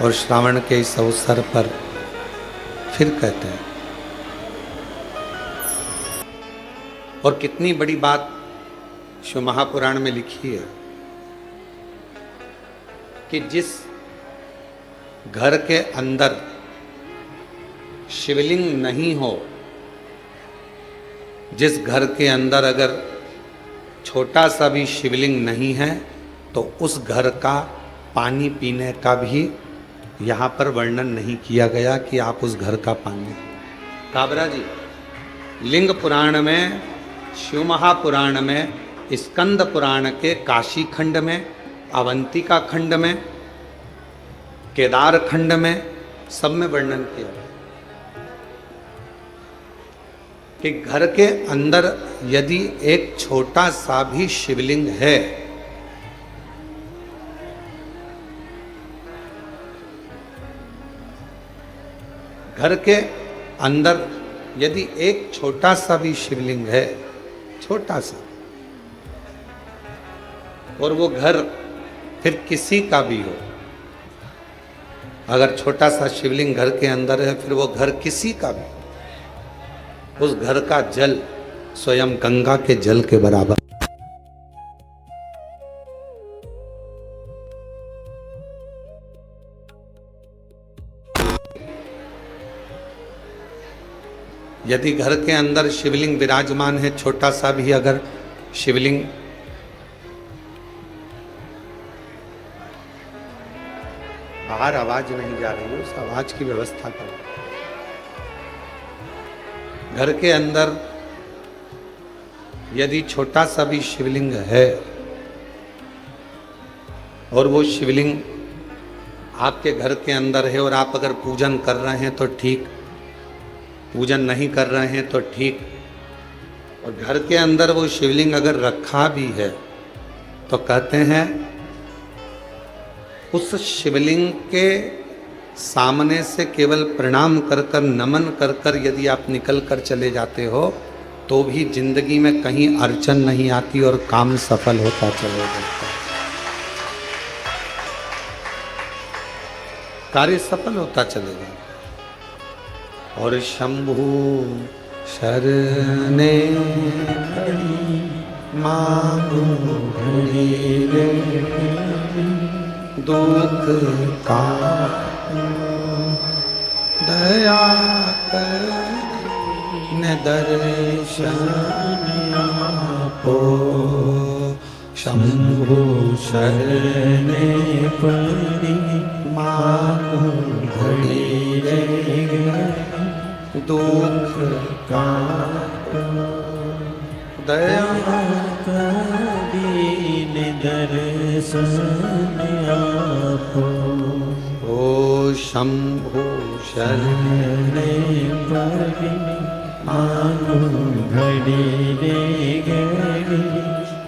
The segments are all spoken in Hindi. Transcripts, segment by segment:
और श्रावण के इस अवसर पर फिर कहते हैं, और कितनी बड़ी बात शिव महापुराण में लिखी है कि जिस घर के अंदर शिवलिंग नहीं हो, जिस घर के अंदर अगर छोटा सा भी शिवलिंग नहीं है, तो उस घर का पानी पीने का भी यहाँ पर वर्णन नहीं किया गया कि आप उस घर का पानी। काबरा जी, लिंग पुराण में, शिव महापुराण में, स्कंद पुराण के काशी खंड में, अवंतिका खंड में, केदार खंड में, सब में वर्णन किया है कि घर के अंदर यदि एक छोटा सा भी शिवलिंग है, घर के अंदर यदि एक छोटा सा भी शिवलिंग है, छोटा सा, और वो घर फिर किसी का भी हो, अगर छोटा सा शिवलिंग घर के अंदर है, फिर वो घर किसी का भी, उस घर का जल स्वयं गंगा के जल के बराबर। यदि घर के अंदर शिवलिंग विराजमान है, छोटा सा भी अगर शिवलिंग, बाहर आवाज नहीं जा रही है, उस आवाज की व्यवस्था करो। घर के अंदर यदि छोटा सा भी शिवलिंग है और वो शिवलिंग आपके घर के अंदर है, और आप अगर पूजन कर रहे हैं तो ठीक, पूजन नहीं कर रहे हैं तो ठीक, और घर के अंदर वो शिवलिंग अगर रखा भी है, तो कहते हैं उस शिवलिंग के सामने से केवल प्रणाम कर कर, नमन कर कर यदि आप निकल कर चले जाते हो, तो भी जिंदगी में कहीं अड़चन नहीं आती और काम सफल होता चले जाता है, कार्य सफल होता चलेगा। और शंभु शरणे पड़ी मांगू घड़ी रे, दुख का दया कर दर्शन आपो, शंभु शरणे पड़ी मांगू घड़ी रे, दुख का दया दीन दर्शन आपो, ओ शंभु शरणे पड़ी मांगू घड़ी रे घड़ी,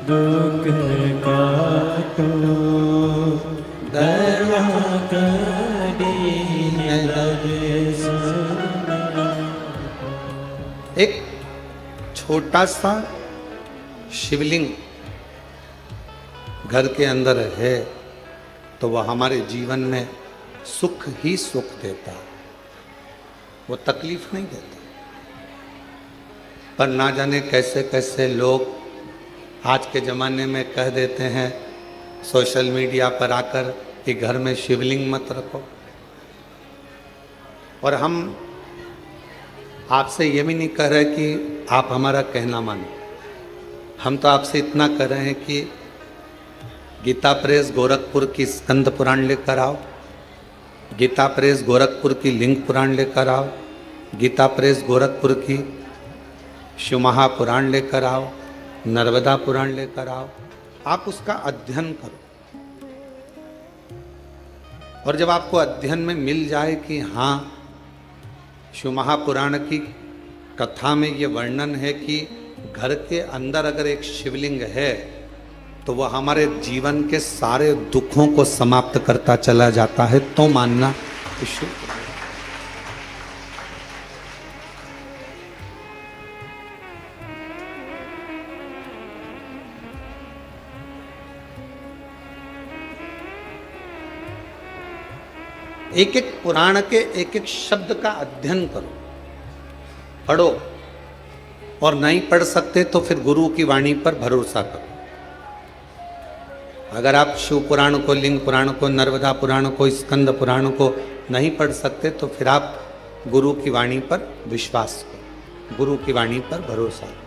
दुख काटो दया दीन दर्शन। एक छोटा सा शिवलिंग घर के अंदर है, तो वह हमारे जीवन में सुख ही सुख देता, वो तकलीफ नहीं देता। पर ना जाने कैसे कैसे लोग आज के ज़माने में कह देते हैं सोशल मीडिया पर आकर कि घर में शिवलिंग मत रखो। और हम आपसे ये भी नहीं कह रहे कि आप हमारा कहना मानो, हम तो आपसे इतना कह रहे हैं कि गीता प्रेस गोरखपुर की स्कंद पुराण लेकर आओ, गीता प्रेस गोरखपुर की लिंग पुराण लेकर आओ, गीता प्रेस गोरखपुर की शिव महापुराण लेकर आओ, नर्मदा पुराण लेकर आओ, आप उसका अध्ययन करो। और जब आपको अध्ययन में मिल जाए कि हाँ, शिव महापुराण की कथा में ये वर्णन है कि घर के अंदर अगर एक शिवलिंग है, तो वह हमारे जीवन के सारे दुखों को समाप्त करता चला जाता है, तो मानना शुभ। एक एक पुराण के एक एक शब्द का अध्ययन करो, पढ़ो, और नहीं पढ़ सकते तो फिर गुरु की वाणी पर भरोसा करो। अगर आप शिव पुराण को, लिंग पुराण को, नर्मदा पुराण को, स्कंद पुराण को नहीं पढ़ सकते तो फिर आप गुरु की वाणी पर विश्वास करो, गुरु की वाणी पर भरोसा करो।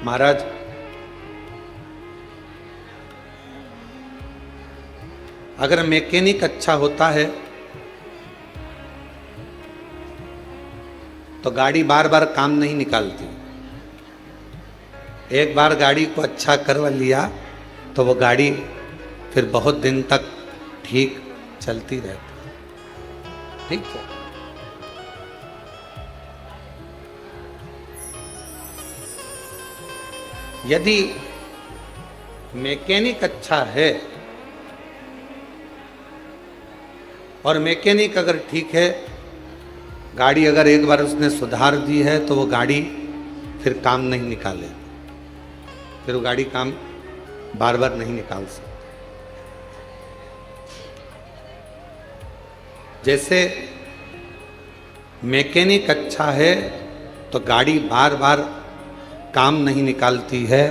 महाराज, अगर मैकेनिक अच्छा होता है तो गाड़ी बार बार काम नहीं निकालती। एक बार गाड़ी को अच्छा करवा लिया तो वो गाड़ी फिर बहुत दिन तक ठीक चलती रहती। ठीक है, यदि मैकेनिक अच्छा है और मैकेनिक अगर ठीक है, गाड़ी अगर एक बार उसने सुधार दी है तो वो गाड़ी फिर काम नहीं निकाले, फिर वो गाड़ी काम बार बार नहीं निकाल सकती। जैसे मैकेनिक अच्छा है तो गाड़ी बार बार काम नहीं निकालती है,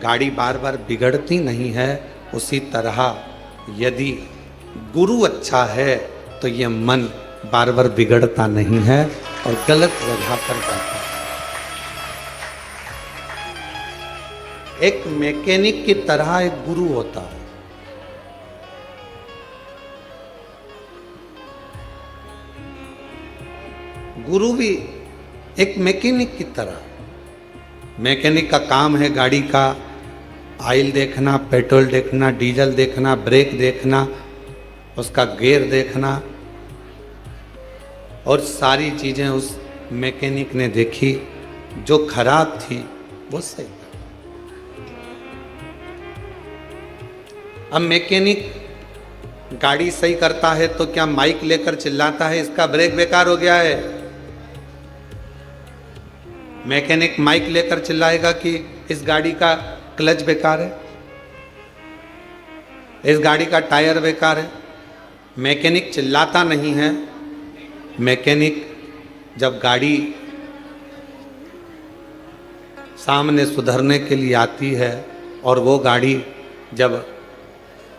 गाड़ी बार बार बिगड़ती नहीं है, उसी तरह यदि गुरु अच्छा है तो ये मन बार बार बिगड़ता नहीं है और गलत जगह पर जाता है। एक मैकेनिक की तरह एक गुरु होता है। गुरु भी एक मैकेनिक की तरह। मैकेनिक का काम है गाड़ी का ऑयल देखना, पेट्रोल देखना, डीजल देखना, ब्रेक देखना, उसका गियर देखना, और सारी चीज़ें उस मैकेनिक ने देखी। जो खराब थी वो सही। अब मैकेनिक गाड़ी सही करता है तो क्या माइक लेकर चिल्लाता है इसका ब्रेक बेकार हो गया है? मैकेनिक माइक लेकर चिल्लाएगा कि इस गाड़ी का क्लच बेकार है, इस गाड़ी का टायर बेकार है? मैकेनिक चिल्लाता नहीं है। मैकेनिक जब गाड़ी सामने सुधरने के लिए आती है और वो गाड़ी जब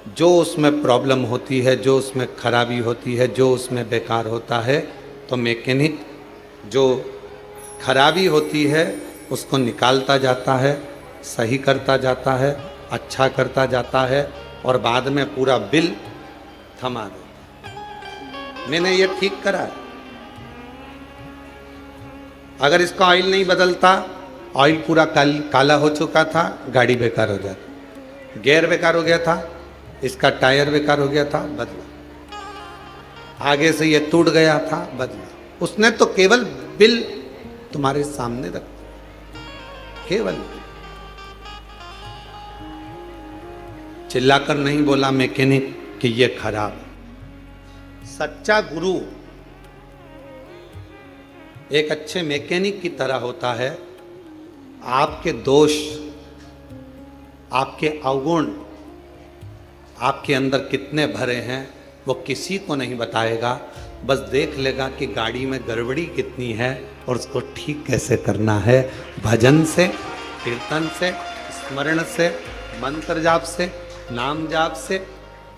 जो उसमें प्रॉब्लम होती है, जो उसमें खराबी होती है, जो उसमें बेकार होता है, तो मैकेनिक जो खराबी होती है उसको निकालता जाता है, सही करता जाता है, अच्छा करता जाता है, और बाद में पूरा बिल थमा देता है। मैंने ये ठीक करा है। अगर इसका ऑयल नहीं बदलता, ऑयल पूरा काला हो चुका था, गाड़ी बेकार हो जाती। गियर बेकार हो गया था, इसका टायर बेकार हो गया था, बदला। आगे से ये टूट गया था, बदला। उसने तो केवल बिल तुम्हारे सामने रख, केवल चिल्लाकर नहीं बोला मैकेनिक कि ये खराब है। सच्चा गुरु एक अच्छे मैकेनिक की तरह होता है। आपके दोष, आपके अवगुण आपके अंदर कितने भरे हैं वो किसी को नहीं बताएगा, बस देख लेगा कि गाड़ी में गड़बड़ी कितनी है और उसको ठीक कैसे करना है। भजन से, कीर्तन से, स्मरण से, मंत्र जाप से, नाम जाप से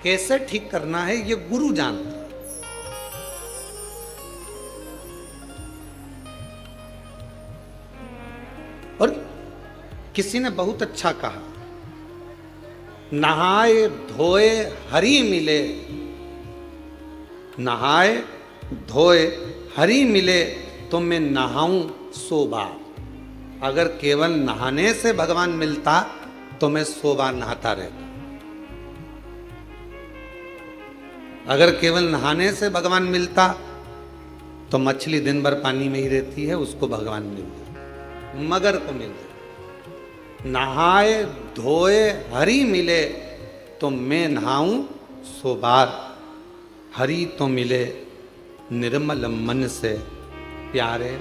कैसे ठीक करना है ये गुरु जानता है। और किसी ने बहुत अच्छा कहा, नहाए धोए हरि मिले, नहाए धोए हरि मिले तो मैं नहाऊं 100 बार। अगर केवल नहाने से भगवान मिलता तो मैं 100 बार नहाता रहता। अगर केवल नहाने से भगवान मिलता तो मछली दिन भर पानी में ही रहती है, उसको भगवान मिल जाए, मगर को मिल जाए। नहाए धोए हरि मिले तो मैं नहाऊं 100 बार। हरि तो मिले निर्मल मन से, प्यारे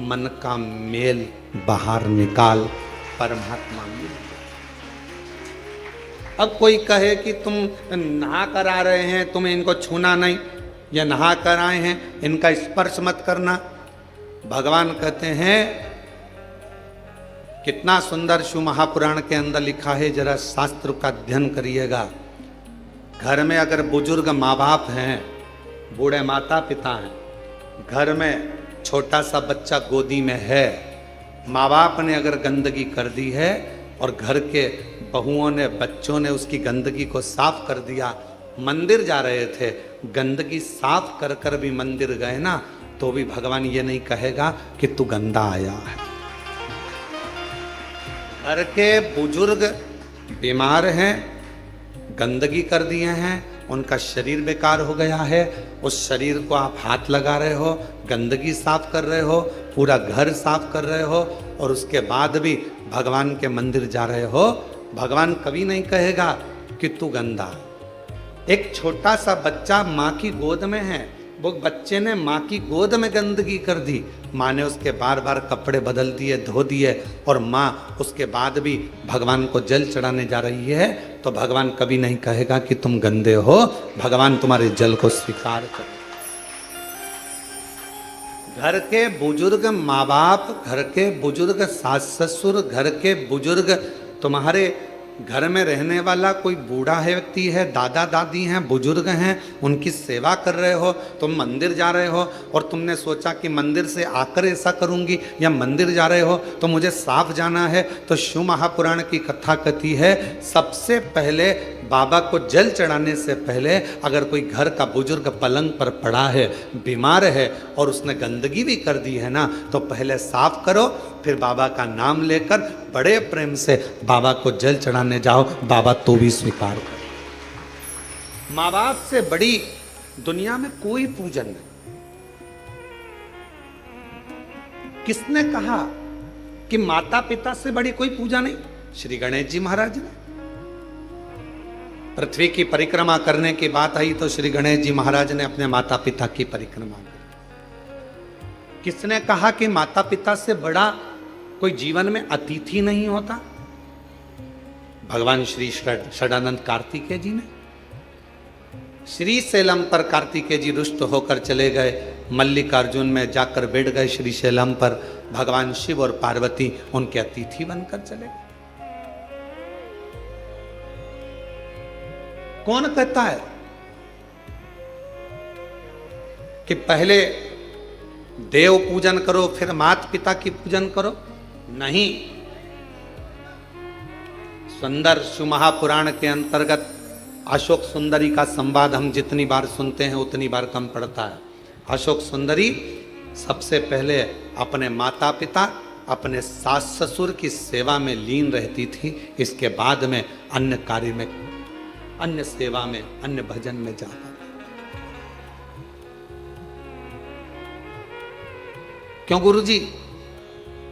मन का मेल बाहर निकाल, परमात्मा मिल। अब कोई कहे कि तुम नहा कर आ रहे हैं, तुम्हें इनको छूना नहीं, या नहा कर आए हैं इनका स्पर्श मत करना। भगवान कहते हैं, कितना सुंदर शिव महापुराण के अंदर लिखा है, जरा शास्त्र का अध्ययन करिएगा। घर में अगर बुजुर्ग माँ बाप हैं, बूढ़े माता पिता हैं, घर में छोटा सा बच्चा गोदी में है, माँ बाप ने अगर गंदगी कर दी है और घर के बहुओं ने बच्चों ने उसकी गंदगी को साफ कर दिया, मंदिर जा रहे थे गंदगी साफ कर कर भी मंदिर गए ना, तो भी भगवान ये नहीं कहेगा कि तू गंदा आया है। घर के बुजुर्ग बीमार हैं, गंदगी कर दिए हैं, उनका शरीर बेकार हो गया है, उस शरीर को आप हाथ लगा रहे हो, गंदगी साफ कर रहे हो, पूरा घर साफ कर रहे हो, और उसके बाद भी भगवान के मंदिर जा रहे हो, भगवान कभी नहीं कहेगा कि तू गंदा। एक छोटा सा बच्चा माँ की गोद में है, वो बच्चे ने माँ की गोद में गंदगी कर दी, माँ ने उसके बार बार कपड़े बदल दिए, धो दिए, और माँ उसके बाद भी भगवान को जल चढ़ाने जा रही है, तो भगवान कभी नहीं कहेगा कि तुम गंदे हो, भगवान तुम्हारे जल को स्वीकार करे। घर के बुजुर्ग माँ बाप, घर के बुजुर्ग सास ससुर, घर के बुजुर्ग तुम्हारे घर में रहने वाला कोई बूढ़ा है व्यक्ति है, दादा दादी हैं, बुजुर्ग हैं, उनकी सेवा कर रहे हो, तुम मंदिर जा रहे हो और तुमने सोचा कि मंदिर से आकर ऐसा करूंगी, या मंदिर जा रहे हो तो मुझे साफ जाना है, तो शिव महापुराण की कथा कहती है सबसे पहले बाबा को जल चढ़ाने से पहले अगर कोई घर का बुजुर्ग पलंग पर पड़ा है, बीमार है और उसने गंदगी भी कर दी है ना, तो पहले साफ करो, फिर बाबा का नाम लेकर बड़े प्रेम से बाबा को जल चढ़ाने जाओ, बाबा तो भी स्वीकार करे। माँ बाप से बड़ी दुनिया में कोई पूजन नहीं। किसने कहा कि माता पिता से बड़ी कोई पूजा नहीं? श्री गणेश जी महाराज ने। पृथ्वी की परिक्रमा करने की बात आई तो श्री गणेश जी महाराज ने अपने माता पिता की परिक्रमा की। किसने कहा कि माता पिता से बड़ा कोई जीवन में अतिथि नहीं होता? भगवान श्री षडानंद कार्तिकेय जी ने। श्री शैलम पर कार्तिकेय जी रुष्ट होकर चले गए, मल्लिकार्जुन में जाकर बैठ गए श्री शैलम पर, भगवान शिव और पार्वती उनके अतिथि बनकर चले गए। कौन कहता है कि पहले देव पूजन करो फिर माता पिता की पूजन करो? नहीं। सुंदर शिव महापुराण के अंतर्गत अशोक सुंदरी का संवाद हम जितनी बार सुनते हैं उतनी बार कम पड़ता है। अशोक सुंदरी सबसे पहले अपने माता पिता, अपने सास ससुर की सेवा में लीन रहती थी, इसके बाद में अन्य कार्य में, अन्य सेवा में, अन्य भजन में जाता। क्यों गुरुजी?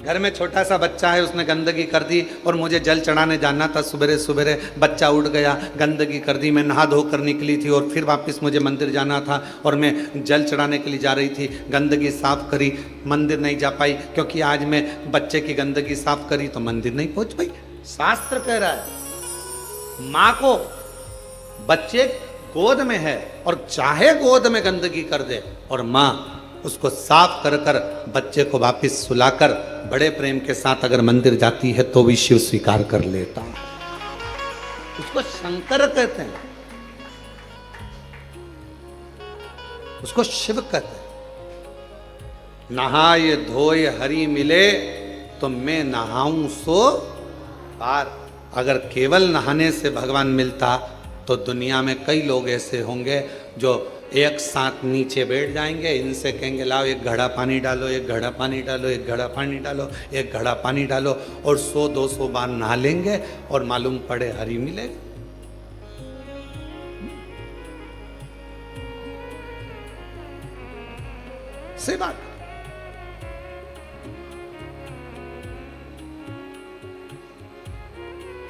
घर में छोटा सा बच्चा है, उसने गंदगी कर दी और मुझे जल चढ़ाने जाना था, सुबह सुबह बच्चा उठ गया, गंदगी कर दी, मैं नहा धोकर निकली थी और फिर वापस मुझे मंदिर जाना था और मैं जल चढ़ाने के लिए जा रही थी, गंदगी साफ करी, मंदिर नहीं जा पाई क्योंकि आज मैं बच्चे की गंदगी साफ करी तो मंदिर नहीं पहुंच पाई। शास्त्र कह रहा है माँ को बच्चे गोद में है और चाहे गोद में गंदगी कर दे और माँ उसको साफ कर कर बच्चे को वापस सुलाकर बड़े प्रेम के साथ अगर मंदिर जाती है तो भी शिव स्वीकार कर लेता। उसको शंकर कहते हैं, उसको शिव कहते हैं। नहाए धोए हरि मिले तो मैं नहाऊं सो पार। अगर केवल नहाने से भगवान मिलता तो दुनिया में कई लोग ऐसे होंगे जो एक साथ नीचे बैठ जाएंगे, इनसे कहेंगे लाओ एक घड़ा पानी डालो, एक घड़ा पानी डालो, एक घड़ा पानी डालो, एक घड़ा पानी डालो, और 100-200 बार नहा लेंगे और मालूम पड़े हरि मिलेगा। से बात।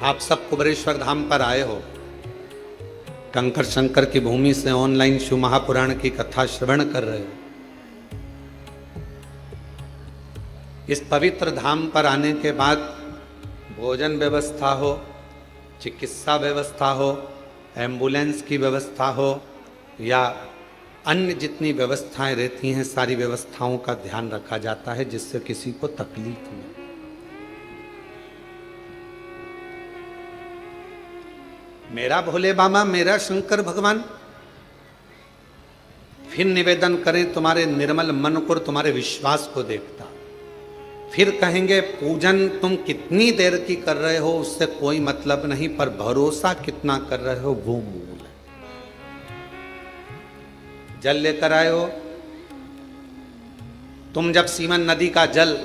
आप सब कुबरेश्वर धाम पर आए हो, कंकर शंकर की भूमि से ऑनलाइन शिव महापुराण की कथा श्रवण कर रहे हो। इस पवित्र धाम पर आने के बाद भोजन व्यवस्था हो, चिकित्सा व्यवस्था हो, एम्बुलेंस की व्यवस्था हो या अन्य जितनी व्यवस्थाएं रहती हैं, सारी व्यवस्थाओं का ध्यान रखा जाता है जिससे किसी को तकलीफ न हो। मेरा भोले बाबा, मेरा शंकर भगवान फिर निवेदन करें तुम्हारे निर्मल मन को और तुम्हारे विश्वास को देखता। फिर कहेंगे पूजन तुम कितनी देर की कर रहे हो उससे कोई मतलब नहीं, पर भरोसा कितना कर रहे हो वो मूल है। जल लेकर आए हो तुम, जब सीवन नदी का जल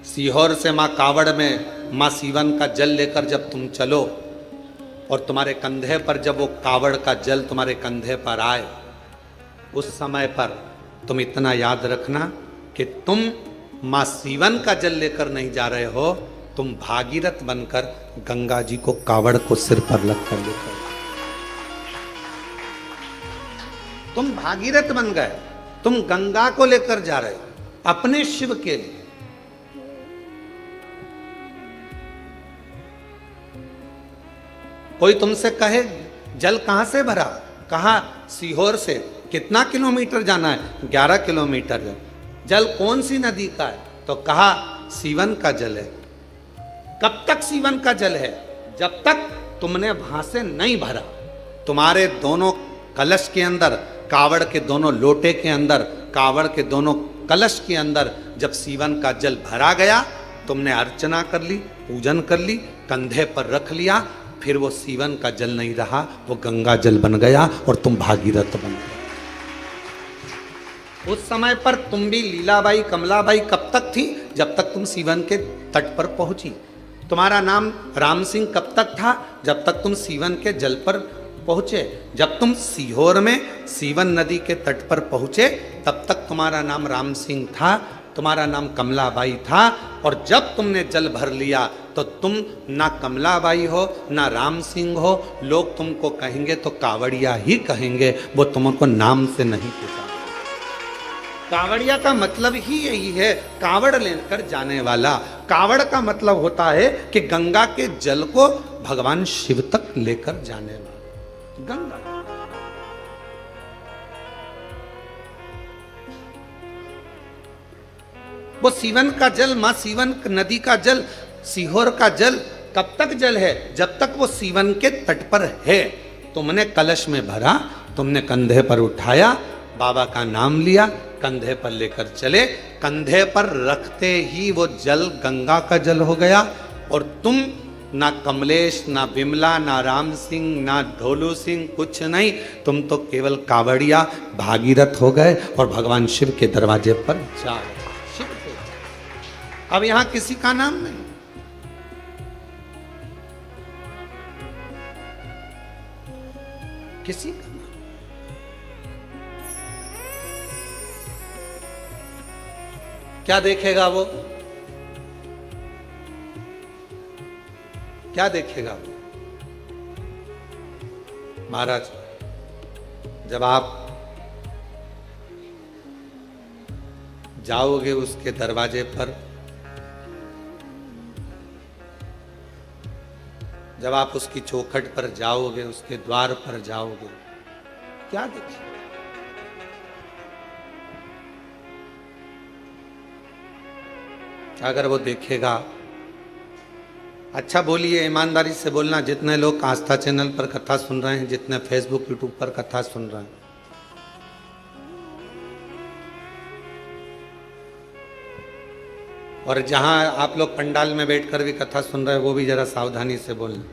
सीहोर से मां कावड़ में मां सीवन का जल लेकर जब तुम चलो और तुम्हारे कंधे पर जब वो कावड़ का जल तुम्हारे कंधे पर आए, उस समय पर तुम इतना याद रखना कि तुम मां सीवन का जल लेकर नहीं जा रहे हो, तुम भागीरथ बनकर गंगा जी को कावड़ को सिर पर रखकर लेकर, तुम भागीरथ बन गए, तुम गंगा को लेकर जा रहे हो अपने शिव के लिए। कोई तुमसे कहे जल कहां से भरा, कहा सीहोर से, कितना किलोमीटर जाना है, 11 किलोमीटर है। जल कौन सी नदी का है, तो कहा सीवन का जल है। कब तक सीवन का जल है, जब तक तुमने वहां से नहीं भरा। तुम्हारे दोनों कलश के अंदर, कावड़ के दोनों लोटे के अंदर, कावड़ के दोनों कलश के अंदर जब सीवन का जल भरा गया, तुमने अर्चना कर ली, पूजन कर ली, कंधे पर रख लिया, फिर वो सीवन का जल नहीं रहा, वो गंगा जल बन गया और तुम भागीरथ बन गए। उस समय पर तुम भी लीलाबाई, कमलाबाई कब तक थी, जब तक तुम सीवन के तट पर पहुंची। तुम्हारा नाम राम सिंह कब तक था, जब तक तुम सीवन के जल पर पहुंचे। जब तुम सीहोर में सीवन नदी के तट पर पहुंचे, तब तक तुम्हारा नाम राम सिंह था, तुम्हारा नाम कमलाबाई था। और जब तुमने जल भर लिया तो तुम ना कमलाबाई हो ना राम सिंह हो, लोग तुमको कहेंगे तो कावड़िया ही कहेंगे, वो तुमको नाम से नहीं पुकारेंगे। कावड़िया का मतलब ही यही है, कावड़ लेकर जाने वाला। कावड़ का मतलब होता है कि गंगा के जल को भगवान शिव तक लेकर जाने वाला। गंगा वो सीवन का जल, मां सीवन नदी का जल, सीहोर का जल कब तक जल है, जब तक वो सीवन के तट पर है। तुमने कलश में भरा, तुमने कंधे पर उठाया, बाबा का नाम लिया, कंधे पर लेकर चले, कंधे पर रखते ही वो जल गंगा का जल हो गया। और तुम ना कमलेश, ना विमला, ना राम सिंह, ना ढोलू सिंह, कुछ नहीं, तुम तो केवल कावड़िया भागीरथ हो गए और भगवान शिव के दरवाजे पर जा रहे। अब यहां किसी का नाम नहीं, किसी का नाम। क्या देखेगा वो, क्या देखेगा वो? महाराज, जब आप जाओगे उसके दरवाजे पर, जब आप उसकी चौखट पर जाओगे, उसके द्वार पर जाओगे, क्या देखिए? अगर वो देखेगा, अच्छा बोलिए, ईमानदारी से बोलना, जितने लोग आस्था चैनल पर कथा सुन रहे हैं, जितने फेसबुक यूट्यूब पर कथा सुन रहे हैं, और जहां आप लोग पंडाल में बैठकर भी कथा सुन रहे हैं, वो भी जरा सावधानी से बोलना।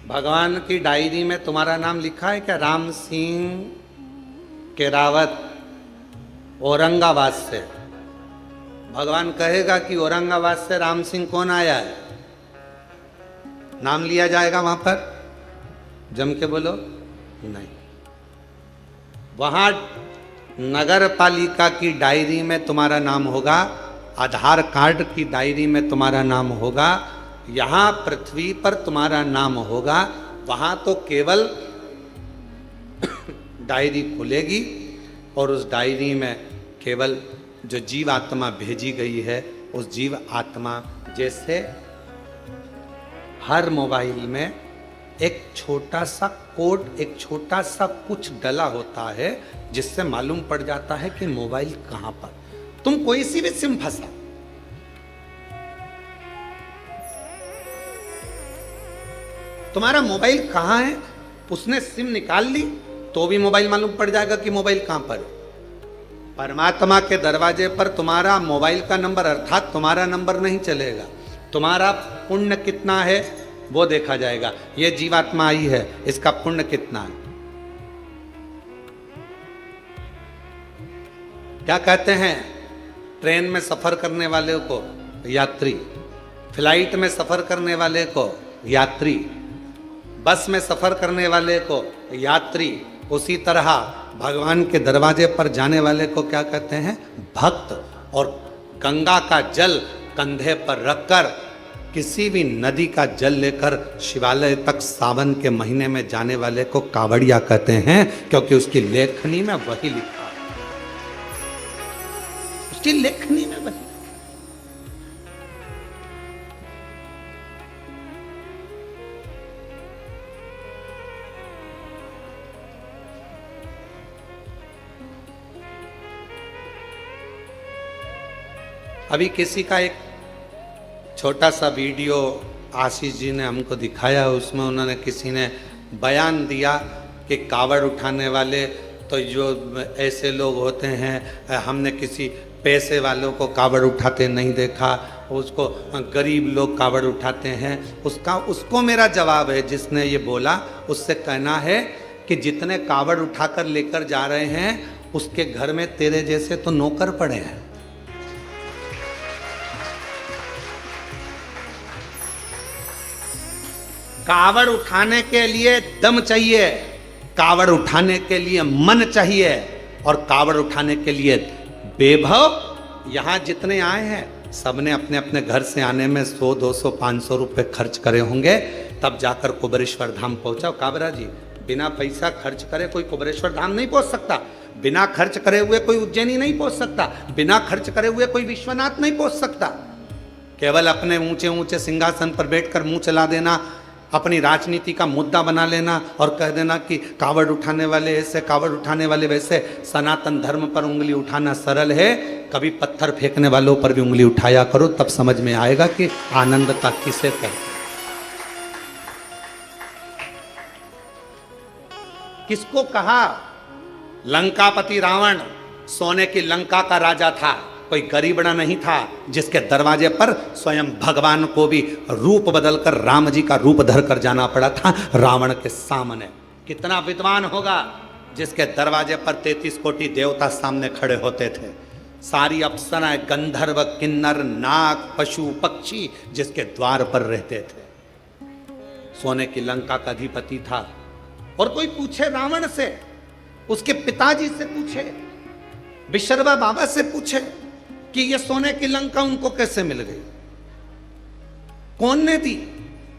भगवान की डायरी में तुम्हारा नाम लिखा है क्या? राम सिंह केरावत, औरंगाबाद से। भगवान कहेगा कि औरंगाबाद से राम सिंह कौन आया है, नाम लिया जाएगा वहां पर? जम के बोलो नहीं। वहां नगर पालिका की डायरी में तुम्हारा नाम होगा, आधार कार्ड की डायरी में तुम्हारा नाम होगा, यहाँ पृथ्वी पर तुम्हारा नाम होगा। वहाँ तो केवल डायरी खुलेगी और उस डायरी में केवल जो जीव आत्मा भेजी गई है, उस जीव आत्मा जैसे हर मोबाइल में एक छोटा सा कोड, एक छोटा सा कुछ डला होता है जिससे मालूम पड़ जाता है कि मोबाइल कहां पर। तुम कोई सी भी सिम फंसा, तुम्हारा मोबाइल कहां है, उसने सिम निकाल ली तो भी मोबाइल मालूम पड़ जाएगा कि मोबाइल कहां पर है। परमात्मा के दरवाजे पर तुम्हारा मोबाइल का नंबर अर्थात तुम्हारा नंबर नहीं चलेगा, तुम्हारा पुण्य कितना है वो देखा जाएगा। ये जीवात्मा आई है, इसका पुण्य कितना है। क्या कहते हैं, ट्रेन में सफर करने वाले को यात्री, फ्लाइट में सफर करने वाले को यात्री, बस में सफर करने वाले को यात्री, उसी तरह भगवान के दरवाजे पर जाने वाले को क्या कहते हैं, भक्त। और गंगा का जल कंधे पर रखकर किसी भी नदी का जल लेकर शिवालय तक सावन के महीने में जाने वाले को कावड़िया कहते हैं, क्योंकि उसकी लेखनी में वही लिखा है, उसकी लेखनी में वही। अभी किसी का एक छोटा सा वीडियो आशीष जी ने हमको दिखाया, उसमें उन्होंने किसी ने बयान दिया कि कावड़ उठाने वाले तो जो ऐसे लोग होते हैं, हमने किसी पैसे वालों को कावड़ उठाते नहीं देखा, उसको गरीब लोग कावड़ उठाते हैं। उसको मेरा जवाब है, जिसने ये बोला उससे कहना है कि जितने कावड़ उठाकर लेकर जा रहे हैं उसके घर में तेरे जैसे तो नौकर पड़े हैं। कावड़ उठाने के लिए दम चाहिए, कावड़ उठाने के लिए मन चाहिए, और कावड़ उठाने के लिए बेभव। यहां जितने आए हैं सबने अपने अपने घर से आने में 100, 200, 500 रुपए खर्च करे होंगे, तब जाकर कुबेरेश्वर धाम पहुंचा। काबरा जी, बिना पैसा खर्च करे कोई कुबेरेश्वर धाम नहीं पहुंच सकता, बिना खर्च करे हुए कोई उज्जैनी नहीं पहुंच सकता, बिना खर्च करे हुए कोई विश्वनाथ नहीं पहुंच सकता। केवल अपने ऊंचे ऊंचे सिंहासन पर बैठकर मुंह चला देना, अपनी राजनीति का मुद्दा बना लेना और कह देना कि कावड़ उठाने वाले ऐसे, कावड़ उठाने वाले वैसे। सनातन धर्म पर उंगली उठाना सरल है, कभी पत्थर फेंकने वालों पर भी उंगली उठाया करो, तब समझ में आएगा कि आनंदता किसे कहते हैं। किसको कहा, लंकापति रावण सोने की लंका का राजा था, कोई गरीबड़ा नहीं था, जिसके दरवाजे पर स्वयं भगवान को भी रूप बदलकर राम जी का रूप धरकर जाना पड़ा था रावण के सामने। कितना विद्वान होगा जिसके दरवाजे पर 33 कोटि देवता सामने खड़े होते थे, सारी अप्सराएं, गंधर्व, किन्नर, नाग, पशु, पक्षी जिसके द्वार पर रहते थे। सोने की लंका का अधिपति था। और कोई पूछे रावण से, उसके पिताजी से पूछे, विशर्वा बाबा से पूछे कि ये सोने की लंका उनको कैसे मिल गई, कौन ने दी,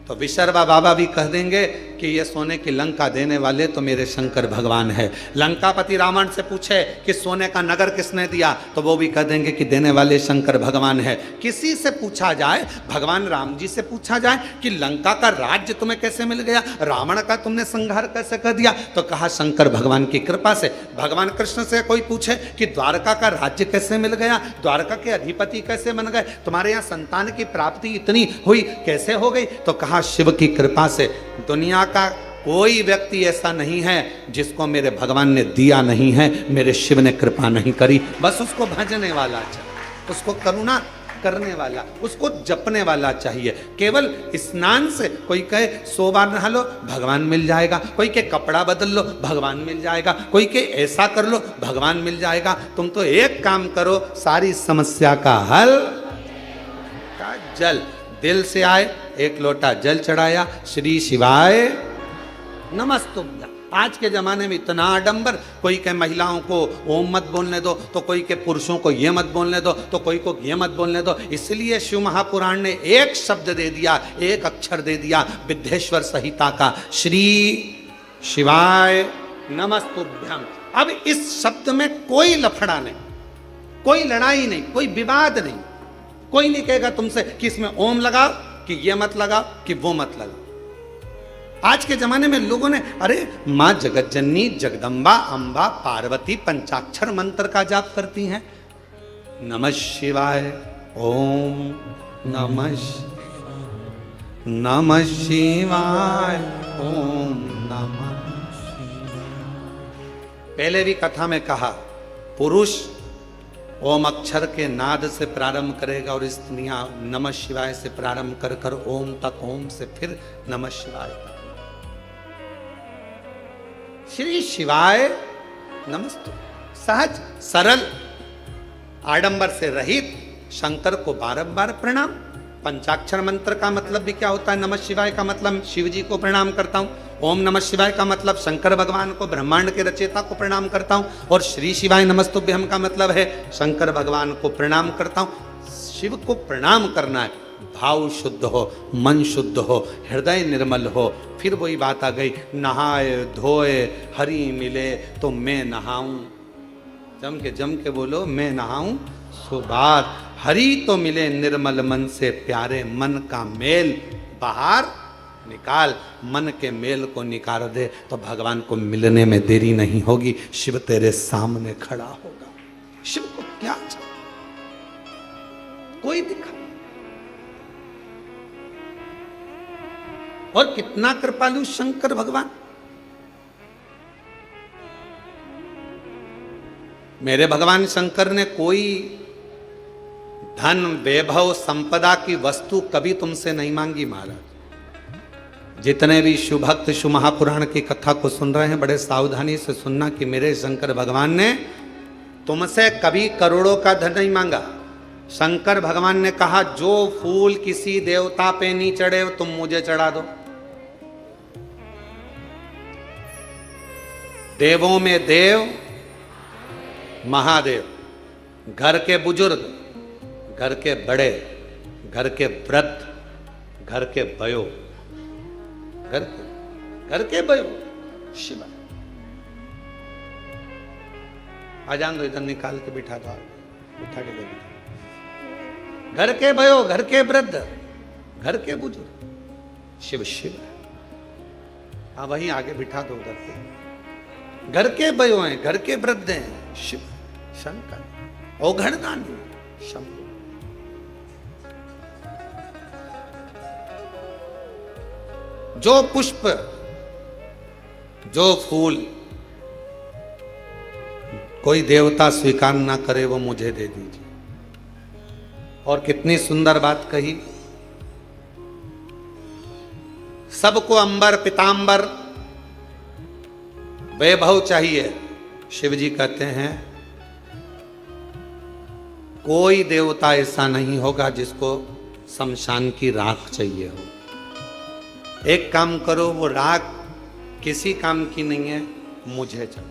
तो विशर्वा बाबा भी कह देंगे कि ये सोने की लंका देने वाले तो मेरे शंकर भगवान है। लंकापति रावण से पूछे कि सोने का नगर किसने दिया, तो वो भी कह देंगे कि देने वाले शंकर भगवान है। किसी से पूछा जाए, भगवान राम जी से पूछा जाए कि लंका का राज्य तुम्हें कैसे मिल गया, रावण का तुमने संहार कैसे कर दिया, तो कहा शंकर भगवान की कृपा से। भगवान कृष्ण से कोई पूछे कि द्वारका का राज्य कैसे मिल गया, द्वारका के अधिपति कैसे बन गए, तुम्हारे यहाँ संतान की प्राप्ति इतनी हुई कैसे हो गई, तो कहा शिव की कृपा से। दुनिया का कोई व्यक्ति ऐसा नहीं है जिसको मेरे भगवान ने दिया नहीं है, मेरे शिव ने कृपा नहीं करी। बस उसको भजने वाला चाहिए, उसको करुणा करने वाला, उसको जपने वाला चाहिए। केवल स्नान से कोई कहे 100 बार नहा लो, भगवान मिल जाएगा, कोई के कपड़ा बदल लो, भगवान मिल जाएगा, कोई के ऐसा कर लो, भगवान मिल जाएगा। तुम तो एक काम करो, सारी समस्या का हल का जल दिल से आए, एक लोटा जल चढ़ाया, श्री शिवाय नमस्तुभ्यं। आज के जमाने में इतना आडंबर, कोई के महिलाओं को ओम मत बोलने दो, तो कोई के पुरुषों को ये मत बोलने दो, तो कोई को ये मत बोलने दो। इसलिए शिव महापुराण ने एक शब्द दे दिया, एक अक्षर दे दिया विद्येश्वर संहिता का, श्री शिवाय नमस्तुभ्यं। अब इस शब्द में कोई लफड़ा नहीं, कोई लड़ाई नहीं, कोई विवाद नहीं, कोई नहीं कहेगा तुमसे कि इसमें ओम लगाओ, कि ये मत लगाओ कि वो मत लगाओ। आज के जमाने में लोगों ने, अरे माँ जगत जननी जगदम्बा अम्बा पार्वती पंचाक्षर मंत्र का जाप करती हैं। नमः शिवाय, ओम नमः शिवाय, ओम नमः। पहले भी कथा में कहा, पुरुष ओम अक्षर के नाद से प्रारंभ करेगा और स्त्रियां नमः शिवाय से प्रारंभ कर कर ओम तक, ओम से फिर नमः शिवाय तक। श्री शिवाय नमस्ते। सहज सरल आडंबर से रहित शंकर को बारंबार प्रणाम। पंचाक्षर मंत्र का मतलब भी क्या होता है? नमः शिवाय का मतलब शिव जी को प्रणाम करता हूं। ओम नमः शिवाय का मतलब शंकर भगवान को, ब्रह्मांड के रचयिता को प्रणाम करता हूं। और श्री शिवाय नमस्तुभ्यम का मतलब है शंकर भगवान को प्रणाम करता हूं। शिव को प्रणाम करना है, भाव शुद्ध हो, मन शुद्ध हो, हृदय निर्मल हो। फिर वही बात आ गई, नहाए धोए हरि मिले तो मैं नहाऊं। जम के बोलो, मैं नहाऊं सो बात। हरि तो मिले निर्मल मन से प्यारे, मन का मेल बाहर निकाल। मन के मेल को निकाल दे तो भगवान को मिलने में देरी नहीं होगी। शिव तेरे सामने खड़ा होगा। शिव को क्या चाहिए? कोई दिखा। और कितना कृपालु शंकर भगवान। मेरे भगवान शंकर ने कोई धन वैभव संपदा की वस्तु कभी तुमसे नहीं मांगी महाराज। जितने भी शिव भक्त शिव महापुराण की कथा को सुन रहे हैं, बड़े सावधानी से सुनना कि मेरे शंकर भगवान ने तुमसे कभी करोड़ों का धन नहीं मांगा। शंकर भगवान ने कहा, जो फूल किसी देवता पे नहीं चढ़े तुम मुझे चढ़ा दो। देवों में देव महादेव, घर के बुजुर्ग, घर के बड़े, घर के वृद्ध, घर के भयो, घर के भयो शिव। आ जान दो, इधर निकाल के बिठा दो, बिठा के दो। घर के भयो, घर के वृद्ध, घर के बुजुर्ग, शिव शिव। हाँ वहीं आगे बिठा दो उधर पे। घर के भयो हैं, घर के वृद्ध हैं, शिव शंकर। औघड़दानी शंभु। जो पुष्प, जो फूल कोई देवता स्वीकार ना करे वो मुझे दे दीजिए। और कितनी सुंदर बात कही। सबको अंबर पीतांबर वैभव चाहिए। शिव जी कहते हैं कोई देवता ऐसा नहीं होगा जिसको शमशान की राख चाहिए हो। एक काम करो, वो राख किसी काम की नहीं है, मुझे चाहिए।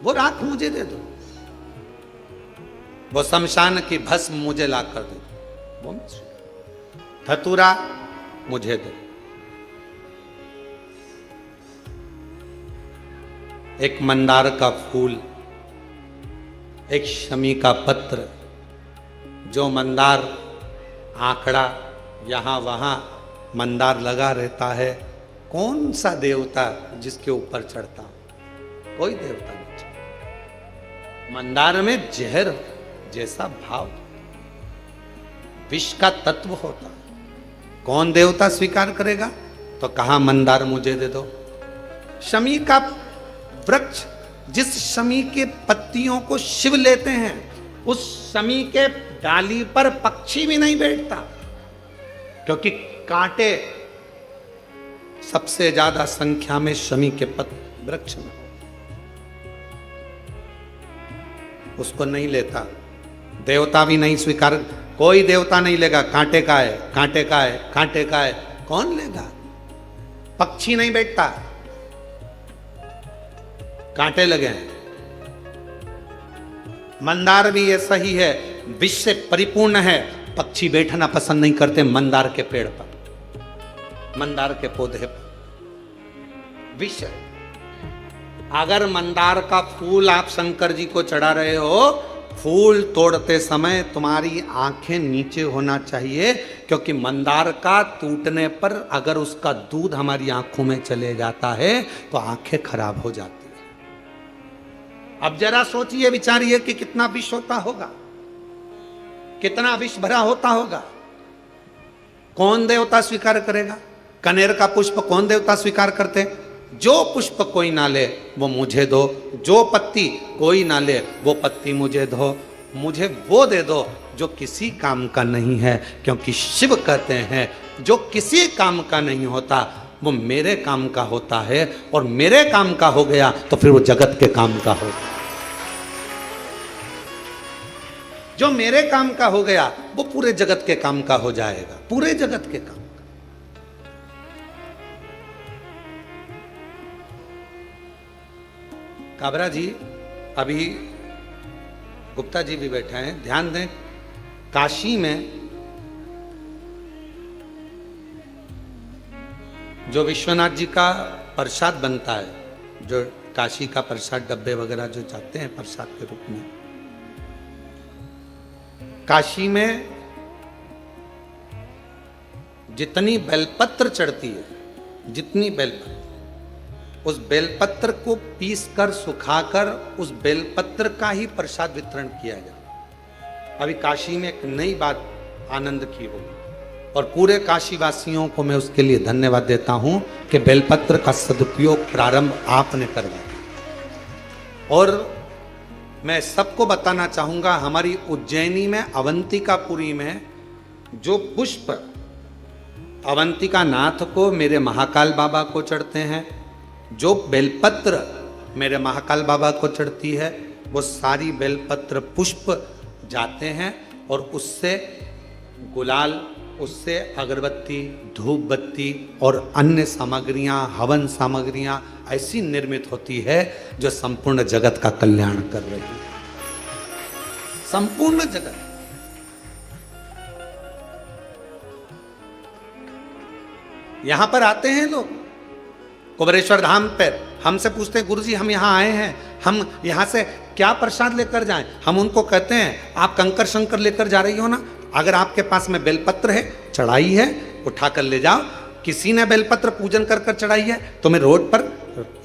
वो राख मुझे दे दो, वो शमशान की भस्म मुझे ला कर दे दो, वो धतूरा मुझे दो। एक मंदार का फूल, एक शमी का पत्र। जो मंदार आंकड़ा यहाँ वहाँ मंदार लगा रहता है, कौन सा देवता जिसके ऊपर चढ़ता? कोई देवता नहीं चढ़ता। मंदार में जहर जैसा भाव, विष का तत्व होता। कौन देवता स्वीकार करेगा? तो कहा मंदार मुझे दे दो। शमी का वृक्ष, जिस शमी के पत्तियों को शिव लेते हैं, उस शमी के डाली पर पक्षी भी नहीं बैठता, क्योंकि कांटे सबसे ज्यादा संख्या में शमी के वृक्ष में, उसको नहीं लेता। देवता भी नहीं स्वीकार, कोई देवता नहीं लेगा। कांटे का है, कांटे का है, कांटे का है, कौन लेगा? पक्षी नहीं बैठता, कांटे लगे हैं। मंदार भी ऐसा ही है, विष से परिपूर्ण है। पक्षी बैठना पसंद नहीं करते मंदार के पेड़ पर, मंदार के पौधे पर विष है। अगर मंदार का फूल आप शंकर जी को चढ़ा रहे हो फूल तोड़ते समय तुम्हारी आंखें नीचे होना चाहिए, क्योंकि मंदार का टूटने पर अगर उसका दूध हमारी आंखों में चले जाता है तो आंखें खराब हो जाती है। अब जरा सोचिए, विचारिए कि कितना विष होता होगा, कितना विष भरा होता होगा। कौन देवता स्वीकार करेगा? कनेर का पुष्प कौन देवता स्वीकार करते? जो पुष्प कोई ना ले वो मुझे दो, जो पत्ती कोई ना ले वो पत्ती मुझे दो, मुझे वो दे दो जो किसी काम का नहीं है, क्योंकि शिव कहते हैं जो किसी काम का नहीं होता वो मेरे काम का होता है, और मेरे काम का हो गया तो फिर वो जगत के काम का होगा। जो मेरे काम का हो गया वो पूरे जगत के काम का हो जाएगा, पूरे जगत के काम। काबरा जी, अभी गुप्ता जी भी बैठे हैं, ध्यान दें, काशी में जो विश्वनाथ जी का प्रसाद बनता है, जो काशी का प्रसाद डब्बे वगैरह जो जाते हैं प्रसाद के रूप में, काशी में जितनी बेलपत्र चढ़ती है, जितनी बेलपत्र, उस बेलपत्र को पीसकर सुखाकर उस बेलपत्र का ही प्रसाद वितरण किया जाए। अभी काशी में एक नई बात आनंद की होगी, और पूरे काशी वासियों को मैं उसके लिए धन्यवाद देता हूं कि बेलपत्र का सदुपयोग प्रारंभ आपने करवाया। और मैं सबको बताना चाहूंगा, हमारी उज्जैनी में अवंतिकापुरी में जो पुष्प अवंतिका नाथ को मेरे महाकाल बाबा को चढ़ते हैं, जो बेलपत्र मेरे महाकाल बाबा को चढ़ती है, वो सारी बेलपत्र पुष्प जाते हैं और उससे गुलाल, उससे अगरबत्ती, धूप बत्ती और अन्य सामग्रियां, हवन सामग्रियां ऐसी निर्मित होती है जो संपूर्ण जगत का कल्याण कर रही है। संपूर्ण जगत। यहां पर आते हैं लोग कुबेरेश्वर धाम पर, हमसे पूछते हैं गुरुजी हम यहाँ आए हैं, हम यहाँ से क्या प्रसाद लेकर जाएं? हम उनको कहते हैं आप कंकर शंकर लेकर जा रही हो ना, अगर आपके पास में बेलपत्र है, चढ़ाई है, उठा कर ले जाओ। किसी ने बेलपत्र पूजन कर कर चढ़ाई है, तुम्हें रोड पर,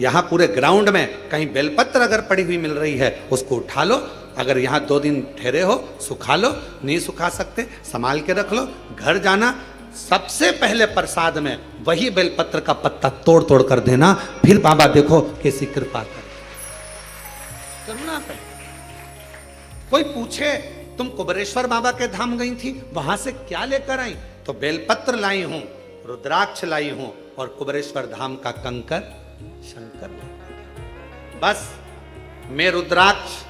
यहाँ पूरे ग्राउंड में कहीं बेलपत्र अगर पड़ी हुई मिल रही है उसको उठा लो। अगर यहाँ 2 दिन ठहरे हो सुखा लो, नहीं सुखा सकते संभाल के रख लो। घर जाना, सबसे पहले प्रसाद में वही बेलपत्र का पत्ता तोड़ तोड़ कर देना, फिर बाबा देखो कैसी कृपा करना है। कोई पूछे तुम कुबेरेश्वर बाबा के धाम गई थी, वहां से क्या लेकर आई? तो बेलपत्र लाई हूं, रुद्राक्ष लाई हूं और कुबेरेश्वर धाम का कंकर शंकर। बस मैं रुद्राक्ष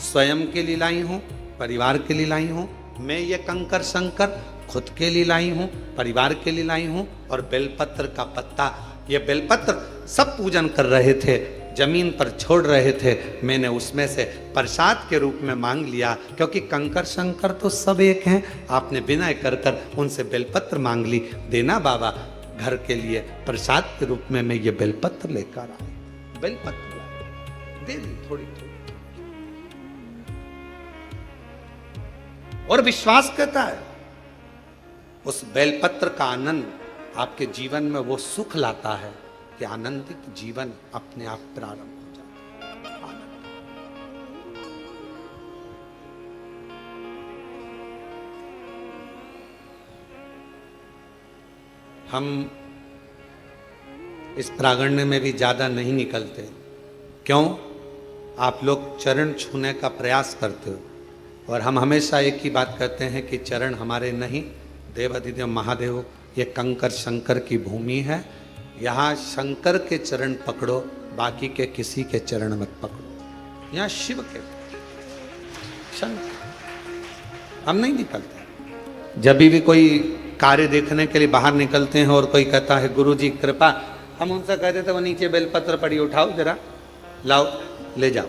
स्वयं के लिए लाई हूं, परिवार के लिए लाई हूं। मैं ये कंकर शंकर खुद के लिए लाई हूं, परिवार के लिए लाई हूं। और बेलपत्र का पत्ता, ये बेलपत्र सब पूजन कर रहे थे, जमीन पर छोड़ रहे थे, मैंने उसमें से प्रसाद के रूप में मांग लिया, क्योंकि कंकर शंकर तो सब एक हैं। आपने विनय कर कर उनसे बेलपत्र मांग ली, देना बाबा घर के लिए प्रसाद के रूप में। मैं ये बेलपत्र लेकर आया, बेलपत्र दे दी थोड़ी थोड़ी। और विश्वास कहता है उस बेलपत्र का आनंद आपके जीवन में वो सुख लाता है कि आनंदित जीवन अपने आप प्रारंभ हो जाता है। आनंद। हम इस प्रांगण में भी ज्यादा नहीं निकलते, क्यों? आप लोग चरण छूने का प्रयास करते हो, और हम हमेशा एक ही बात कहते हैं कि चरण हमारे नहीं, देवाधिदेव महादेव, ये कंकर शंकर की भूमि है। यहाँ शंकर के चरण पकड़ो, बाकी के किसी के चरण मत पकड़ो। यहाँ शिव के शंकर। हम नहीं निकलते। जब भी कोई कार्य देखने के लिए बाहर निकलते हैं और कोई कहता है गुरु जी कृपा, हम उनसे कहते थे वो नीचे बेलपत्र पड़ी, उठाओ जरा, लाओ ले जाओ।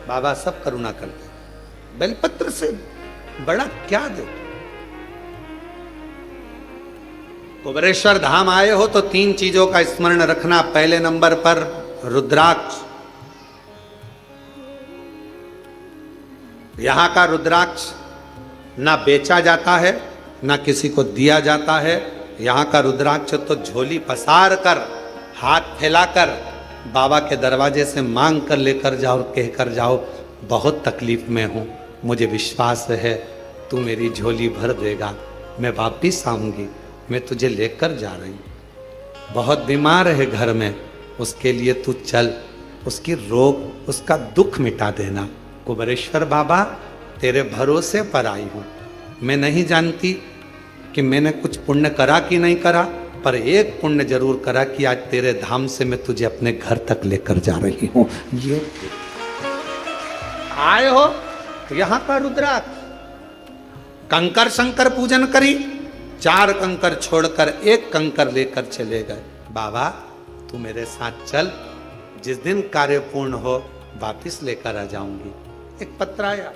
बाबा सब करुणा करते हैं। बेलपत्र से बड़ा क्या दे? कुबेरेश्वर धाम आए हो तो 3 चीजों का स्मरण रखना। पहले नंबर पर रुद्राक्ष, यहाँ का रुद्राक्ष ना बेचा जाता है, ना किसी को दिया जाता है। यहाँ का रुद्राक्ष तो झोली पसार कर, हाथ फैलाकर बाबा के दरवाजे से मांग कर लेकर जाओ और कह कर जाओ, बहुत तकलीफ में हूँ, मुझे विश्वास है तू मेरी झोली भर देगा, मैं वापिस आऊँगी, मैं तुझे लेकर जा रही हूँ। बहुत बीमार है घर में, उसके लिए तू चल, उसकी रोग, उसका दुख मिटा देना। कुबेरेश्वर बाबा तेरे भरोसे पर आई हूँ। मैं नहीं जानती कि मैंने कुछ पुण्य करा कि नहीं करा, पर एक पुण्य जरूर करा कि आज तेरे धाम से मैं तुझे अपने घर तक लेकर जा रही हूँ। ये आए हो यहाँ का रुद्राक्ष, कंकर शंकर पूजन करी, 4 कंकर छोड़कर 1 कंकर लेकर चले गए। बाबा तू मेरे साथ चल, जिस दिन कार्य पूर्ण हो वापिस लेकर आ जाऊंगी। एक पत्र आया,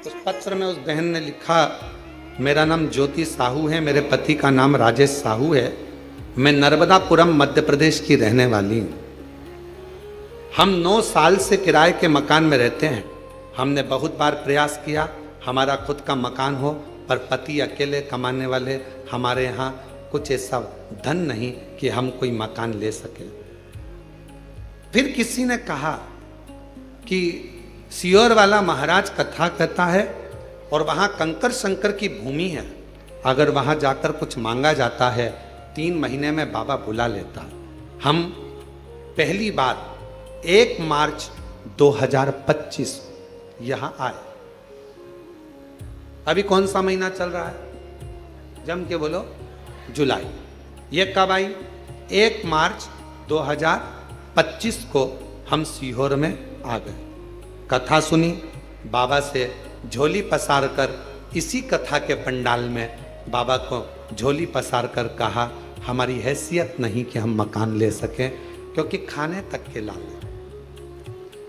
उस पत्र में उस बहन ने लिखा, मेरा नाम ज्योति साहू है, मेरे पति का नाम राजेश साहू है, मैं नर्मदापुरम मध्य प्रदेश की रहने वाली हूँ। हम 9 साल से किराए के मकान में रहते हैं। हमने बहुत बार प्रयास किया हमारा खुद का मकान हो, पर पति अकेले कमाने वाले, हमारे यहाँ कुछ ऐसा धन नहीं कि हम कोई मकान ले सके। फिर किसी ने कहा कि सियोर वाला महाराज कथा कहता है और वहाँ कंकर शंकर की भूमि है, अगर वहाँ जाकर कुछ मांगा जाता है 3 महीने में बाबा बुला लेता। हम पहली बार 1 मार्च 2025 यहाँ आए। अभी कौन सा महीना चल रहा है, जम के बोलो, जुलाई। ये कब आई? 1 मार्च 2025 को हम सीहोर में आ गए। कथा सुनी, बाबा से झोली पसार कर, इसी कथा के पंडाल में बाबा को झोली पसार कर कहा, हमारी हैसियत नहीं कि हम मकान ले सकें, क्योंकि खाने तक के लाले।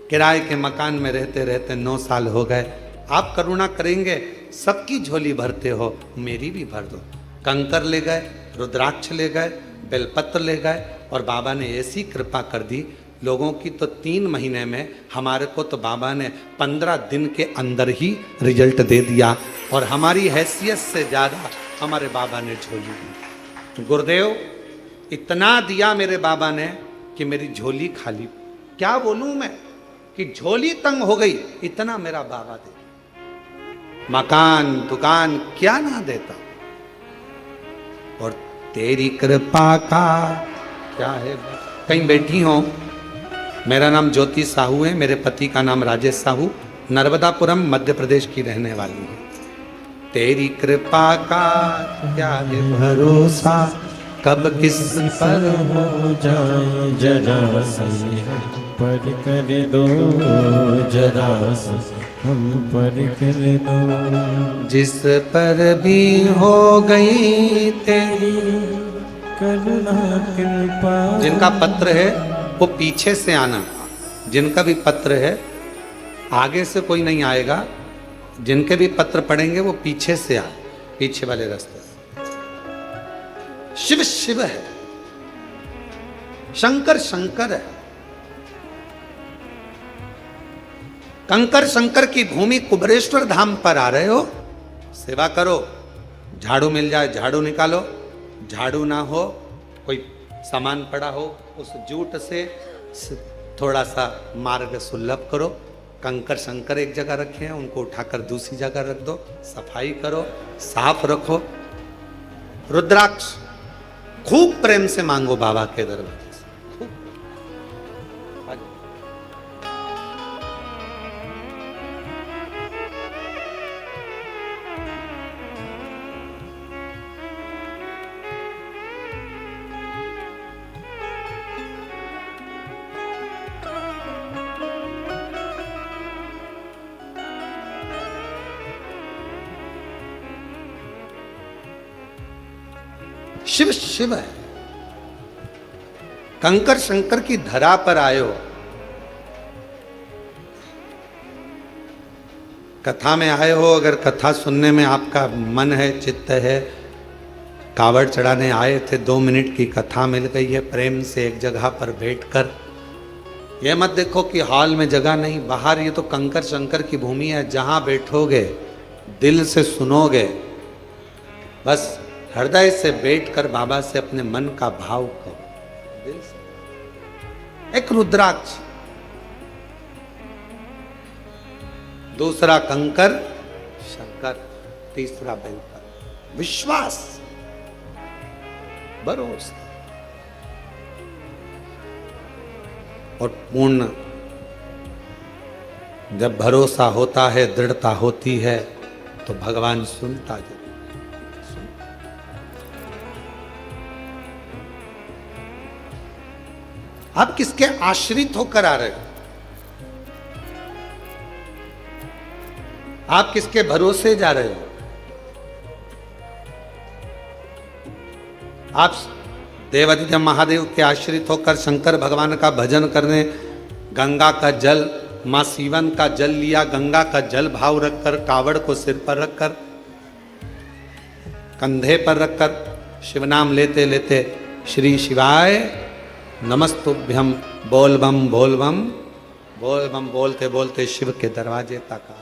किराए के मकान में रहते रहते 9 साल हो गए। आप करुणा करेंगे, सबकी झोली भरते हो, मेरी भी भर दो। कंकर ले गए, रुद्राक्ष ले गए, बेलपत्र ले गए, और बाबा ने ऐसी कृपा कर दी, लोगों की तो 3 महीने में, हमारे को तो बाबा ने 15 दिन के अंदर ही रिजल्ट दे दिया, और हमारी हैसियत से ज़्यादा हमारे बाबा ने झोली दी। गुरुदेव इतना दिया मेरे बाबा ने कि मेरी झोली खाली, क्या बोलूँ मैं कि झोली तंग हो गई, इतना मेरा बाबा दे। मकान दुकान क्या ना देता, और तेरी कृपा का क्या है। कहीं बैठी हो, मेरा नाम ज्योति साहू है, मेरे पति का नाम राजेश साहू, नर्मदापुरम मध्य प्रदेश की रहने वाली हूँ। तेरी कृपा का क्या है भरोसा, कब किस पर हो जाए जरा सी पर कर दो, जरा सी हम पर कर दो। जिस पर भी हो गई तेरी करुणा कृपा। जिनका पत्र है वो पीछे से आना, जिनका भी पत्र है आगे से कोई नहीं आएगा, जिनके भी पत्र पढ़ेंगे वो पीछे से आए, पीछे वाले रास्ते से। शिव शिव है, शंकर शंकर है। कंकर शंकर की भूमि कुबेरेश्वर धाम पर आ रहे हो, सेवा करो। झाड़ू मिल जाए झाड़ू निकालो, झाड़ू ना हो, कोई सामान पड़ा हो, उस जूट से थोड़ा सा मार्ग सुलभ करो। कंकर शंकर एक जगह रखे हैं, उनको उठाकर दूसरी जगह रख दो, सफाई करो, साफ रखो। रुद्राक्ष खूब प्रेम से मांगो बाबा के दरबार से, खूब। शिव शिव है, कंकर शंकर की धरा पर आए हो। कथा में आए हो, अगर कथा सुनने में आपका मन है, चित्त है, कावड़ चढ़ाने आए थे, 2 मिनट की कथा मिल गई है, प्रेम से एक जगह पर बैठकर। ये मत देखो कि हॉल में जगह नहीं, बाहर ये तो कंकर शंकर की भूमि है, जहां बैठोगे दिल से सुनोगे, बस हृदय से बैठकर बाबा से अपने मन का भाव करो दिल से। एक रुद्राक्ष, दूसरा कंकर शंकर, तीसरा बेलपत्र। विश्वास, भरोसा और पूर्ण। जब भरोसा होता है, दृढ़ता होती है, तो भगवान सुनता जरूर। आप किसके आश्रित होकर आ रहे हो? आप किसके भरोसे जा रहे हो? आप देवादिदेव महादेव के आश्रित होकर शंकर भगवान का भजन करने गंगा का जल, मां सीवन का जल लिया, गंगा का जल भाव रखकर, कावड़ को सिर पर रखकर, कंधे पर रखकर शिव नाम लेते लेते श्री शिवाय नमस्तुभ्यम बोल बम बोल बम बोल बम बोलते बोलते शिव के दरवाजे तक आ।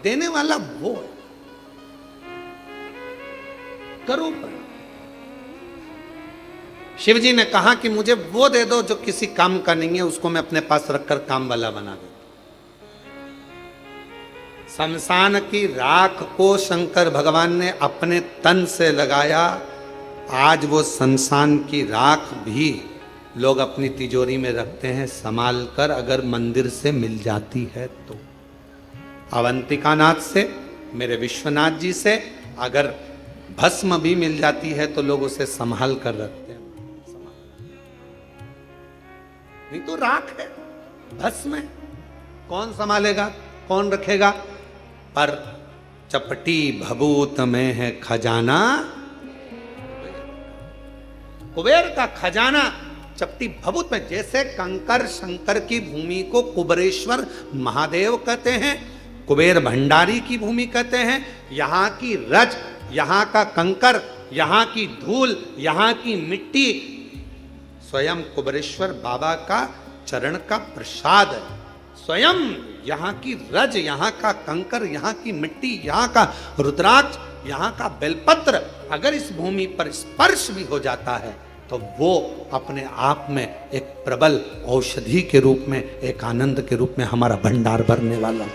देने वाला वो करो। शिव जी ने कहा कि मुझे वो दे दो जो किसी काम का नहीं है, उसको मैं अपने पास रखकर काम वाला बना दूं। शमशान की राख को शंकर भगवान ने अपने तन से लगाया। आज वो शमशान की राख भी लोग अपनी तिजोरी में रखते हैं संभाल कर, अगर मंदिर से मिल जाती है तो। अवंतिका नाथ से, मेरे विश्वनाथ जी से अगर भस्म भी मिल जाती है तो लोग उसे संभाल कर रखते हैं। नहीं तो राख है, भस्म है, कौन संभालेगा, कौन रखेगा? पर चपटी भभूत में है खजाना, कुबेर का खजाना चपटी भभूत में। जैसे कंकर शंकर की भूमि को कुबेरेश्वर महादेव कहते हैं, कुबेर भंडारी की भूमि कहते हैं, यहाँ की रज, यहाँ का कंकर, यहाँ की धूल, यहाँ की मिट्टी स्वयं कुबेरेश्वर बाबा का चरण का प्रसाद है। स्वयं यहाँ की रज, यहाँ का कंकर, यहाँ की मिट्टी, यहाँ का रुद्राक्ष, यहाँ का बेलपत्र अगर इस भूमि पर स्पर्श भी हो जाता है तो वो अपने आप में एक प्रबल औषधि के रूप में, एक आनंद के रूप में हमारा भंडार भरने वाला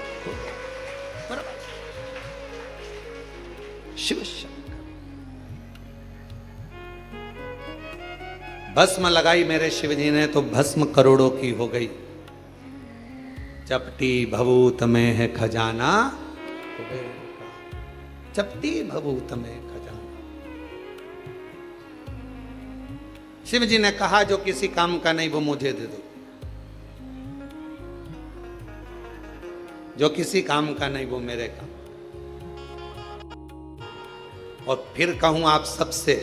शिव शंकर। भस्म लगाई मेरे शिव जी ने तो भस्म करोड़ों की हो गई। चपटी भभूत में है खजाना, चपटी भभूत में खजाना। शिव जी ने कहा जो किसी काम का नहीं वो मुझे दे दो, जो किसी काम का नहीं वो मेरे काम। और फिर कहूं आप सबसे,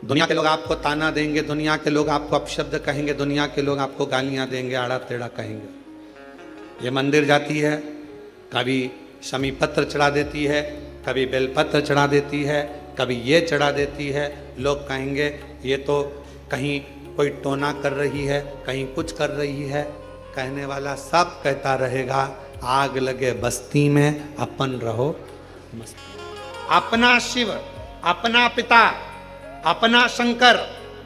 दुनिया के लोग आपको ताना देंगे, दुनिया के लोग आपको अपशब्द कहेंगे, दुनिया के लोग आपको गालियां देंगे, आड़ा टेढ़ा कहेंगे। ये मंदिर जाती है, कभी शमी पत्र चढ़ा देती है, कभी बेलपत्र चढ़ा देती है, कभी ये चढ़ा देती है। लोग कहेंगे ये तो कहीं कोई टोना कर रही है, कहीं कुछ कर रही है। कहने वाला सब कहता रहेगा, आग लगे बस्ती में अपन रहो मस्ती। अपना शिव, अपना पिता, अपना शंकर,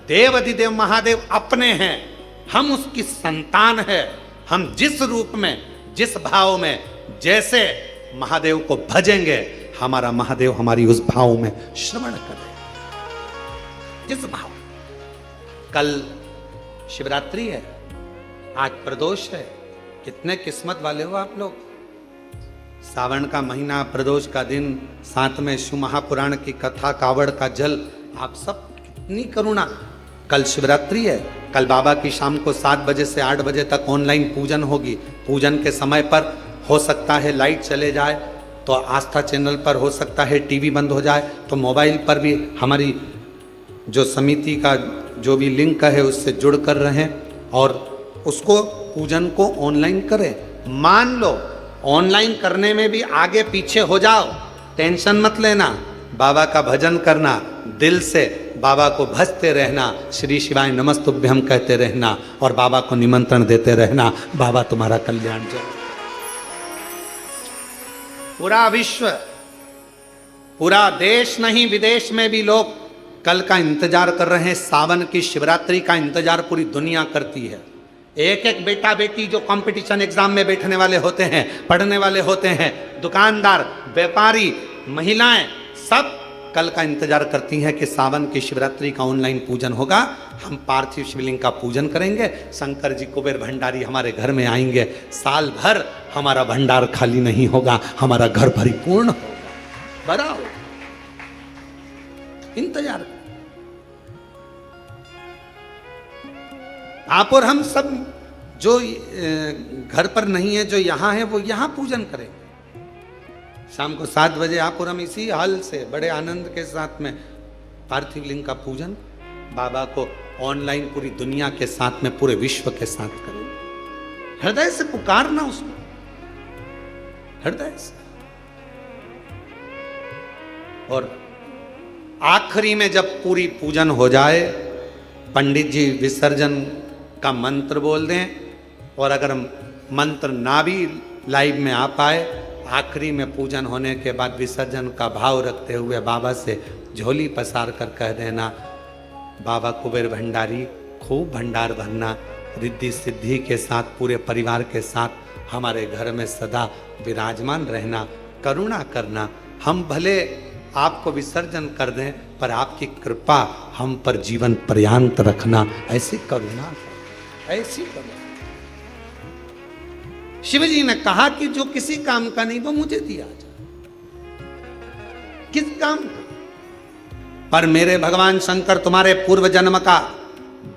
देव अधिदेव महादेव अपने हैं। हम उसकी संतान है। हम जिस रूप में, जिस भाव में, जैसे महादेव को भजेंगे, हमारा महादेव हमारी उस भाव में श्रवण करे। जिस भाव, कल शिवरात्रि है, आज प्रदोष है। कितने किस्मत वाले हो आप लोग। सावन का महीना, प्रदोष का दिन, साथ में शिव महापुराण की कथा, कावड़ का जल, आप सब कितनी करुणा। कल शिवरात्रि है, कल बाबा की शाम को 7 बजे से 8 बजे तक ऑनलाइन पूजन होगी। पूजन के समय पर हो सकता है लाइट चले जाए तो आस्था चैनल पर, हो सकता है टीवी बंद हो जाए तो मोबाइल पर भी हमारी जो समिति का जो भी लिंक है उससे जुड़ कर रहें और उसको पूजन को ऑनलाइन करें। मान लो ऑनलाइन करने में भी आगे पीछे हो जाओ टेंशन मत लेना, बाबा का भजन करना, दिल से बाबा को भजते रहना, श्री शिवाय नमस्तुभ्यम कहते रहना और बाबा को निमंत्रण देते रहना। बाबा तुम्हारा कल्याण जय। पूरा विश्व, पूरा देश नहीं विदेश में भी लोग कल का इंतजार कर रहे हैं। सावन की शिवरात्रि का इंतजार पूरी दुनिया करती है। एक एक बेटा बेटी जो कंपटीशन एग्जाम में बैठने वाले होते हैं, पढ़ने वाले होते हैं, दुकानदार, व्यापारी, महिलाएं, सब कल का इंतजार करती हैं कि सावन की शिवरात्रि का ऑनलाइन पूजन होगा, हम पार्थिव शिवलिंग का पूजन करेंगे, शंकर जी कुबेर भंडारी हमारे घर में आएंगे, साल भर हमारा भंडार खाली नहीं होगा, हमारा घर परिपूर्ण होगा, बड़ा हो। इंतजार आप और हम सब जो घर पर नहीं है, जो यहां है, वो यहां पूजन करेंगे। शाम को 7 बजे आप और हम इसी हाल से बड़े आनंद के साथ में पार्थिव लिंग का पूजन बाबा को ऑनलाइन पूरी दुनिया के साथ में, पूरे विश्व के साथ करेंगे। हृदय से पुकारना उसको, हृदय से। और आखिरी में जब पूरी पूजन हो जाए, पंडित जी विसर्जन का मंत्र बोल दें, और अगर मंत्र ना भी लाइव में आ पाए, आखिरी में पूजन होने के बाद विसर्जन का भाव रखते हुए बाबा से झोली पसार कर कह देना, बाबा कुबेर भंडारी खूब भंडार भरना, रिद्धि सिद्धि के साथ पूरे परिवार के साथ हमारे घर में सदा विराजमान रहना, करुणा करना। हम भले आपको विसर्जन कर दें पर आपकी कृपा हम पर जीवन पर्यंत रखना, ऐसी करुणा, ऐसी करुणा। शिव जी ने कहा कि जो किसी काम का नहीं वो मुझे दिया जाए। किस काम का? पर मेरे भगवान शंकर तुम्हारे पूर्व जन्म का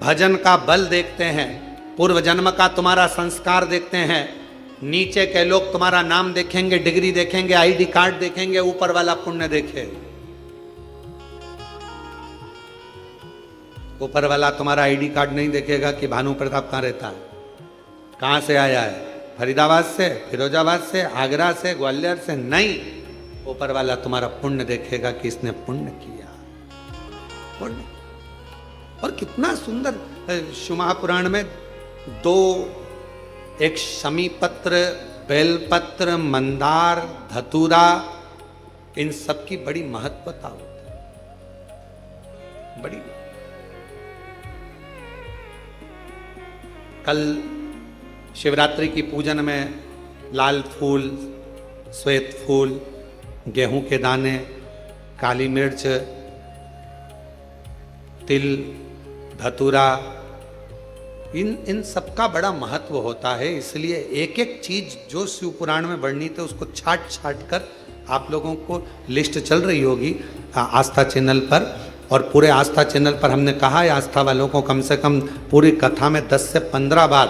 भजन का बल देखते हैं, पूर्व जन्म का तुम्हारा संस्कार देखते हैं। नीचे के लोग तुम्हारा नाम देखेंगे, डिग्री देखेंगे, आईडी कार्ड देखेंगे, ऊपर वाला पुण्य देखे। ऊपर वाला तुम्हारा आईडी कार्ड नहीं देखेगा कि भानु प्रताप कहाँ रहता है, कहाँ से आया है, फरीदाबाद से, फिरोजाबाद से, आगरा से, ग्वालियर से, नहीं। ऊपर वाला तुम्हारा पुण्य देखेगा कि इसने पुण्य किया, पुण्य। और कितना सुंदर शिव महापुराण में दो, एक शमी पत्र, बेलपत्र, मंदार, धतूरा, इन सब की बड़ी महत्वता होती है, बड़ी। कल शिवरात्रि की पूजन में लाल फूल, श्वेत फूल, गेहूं के दाने, काली मिर्च, तिल, धतूरा, इन सब का बड़ा महत्व होता है। इसलिए एक एक चीज जो शिव पुराण में वर्णित है उसको छाट छाट कर आप लोगों को लिस्ट चल रही होगी आस्था चैनल पर। और पूरे आस्था चैनल पर हमने कहा है आस्था वालों को कम से कम पूरी कथा में 10 से 15 बार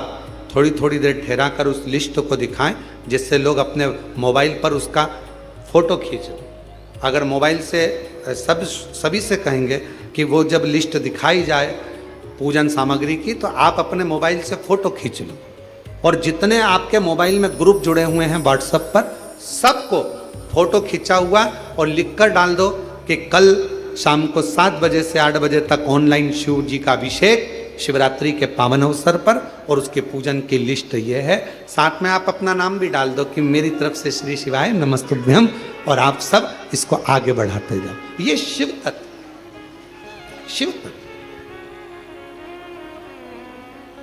थोड़ी थोड़ी देर ठहरा कर उस लिस्ट को दिखाएं, जिससे लोग अपने मोबाइल पर उसका फोटो खींच लें। अगर मोबाइल से सभी से कहेंगे कि वो जब लिस्ट दिखाई जाए पूजन सामग्री की, तो आप अपने मोबाइल से फोटो खींच लो, और जितने आपके मोबाइल में ग्रुप जुड़े हुए हैं व्हाट्सएप पर, सबको फोटो खींचा हुआ और लिखकर डाल दो कि कल शाम को 7 बजे से 8 बजे तक ऑनलाइन शिव जी का अभिषेक शिवरात्रि के पावन अवसर पर, और उसके पूजन की लिस्ट ये है। साथ में आप अपना नाम भी डाल दो कि मेरी तरफ से श्री शिवाय नमस्तुभ्यम, और आप सब इसको आगे बढ़ाते जाओ। ये शिव तत्व, शिव तत्व,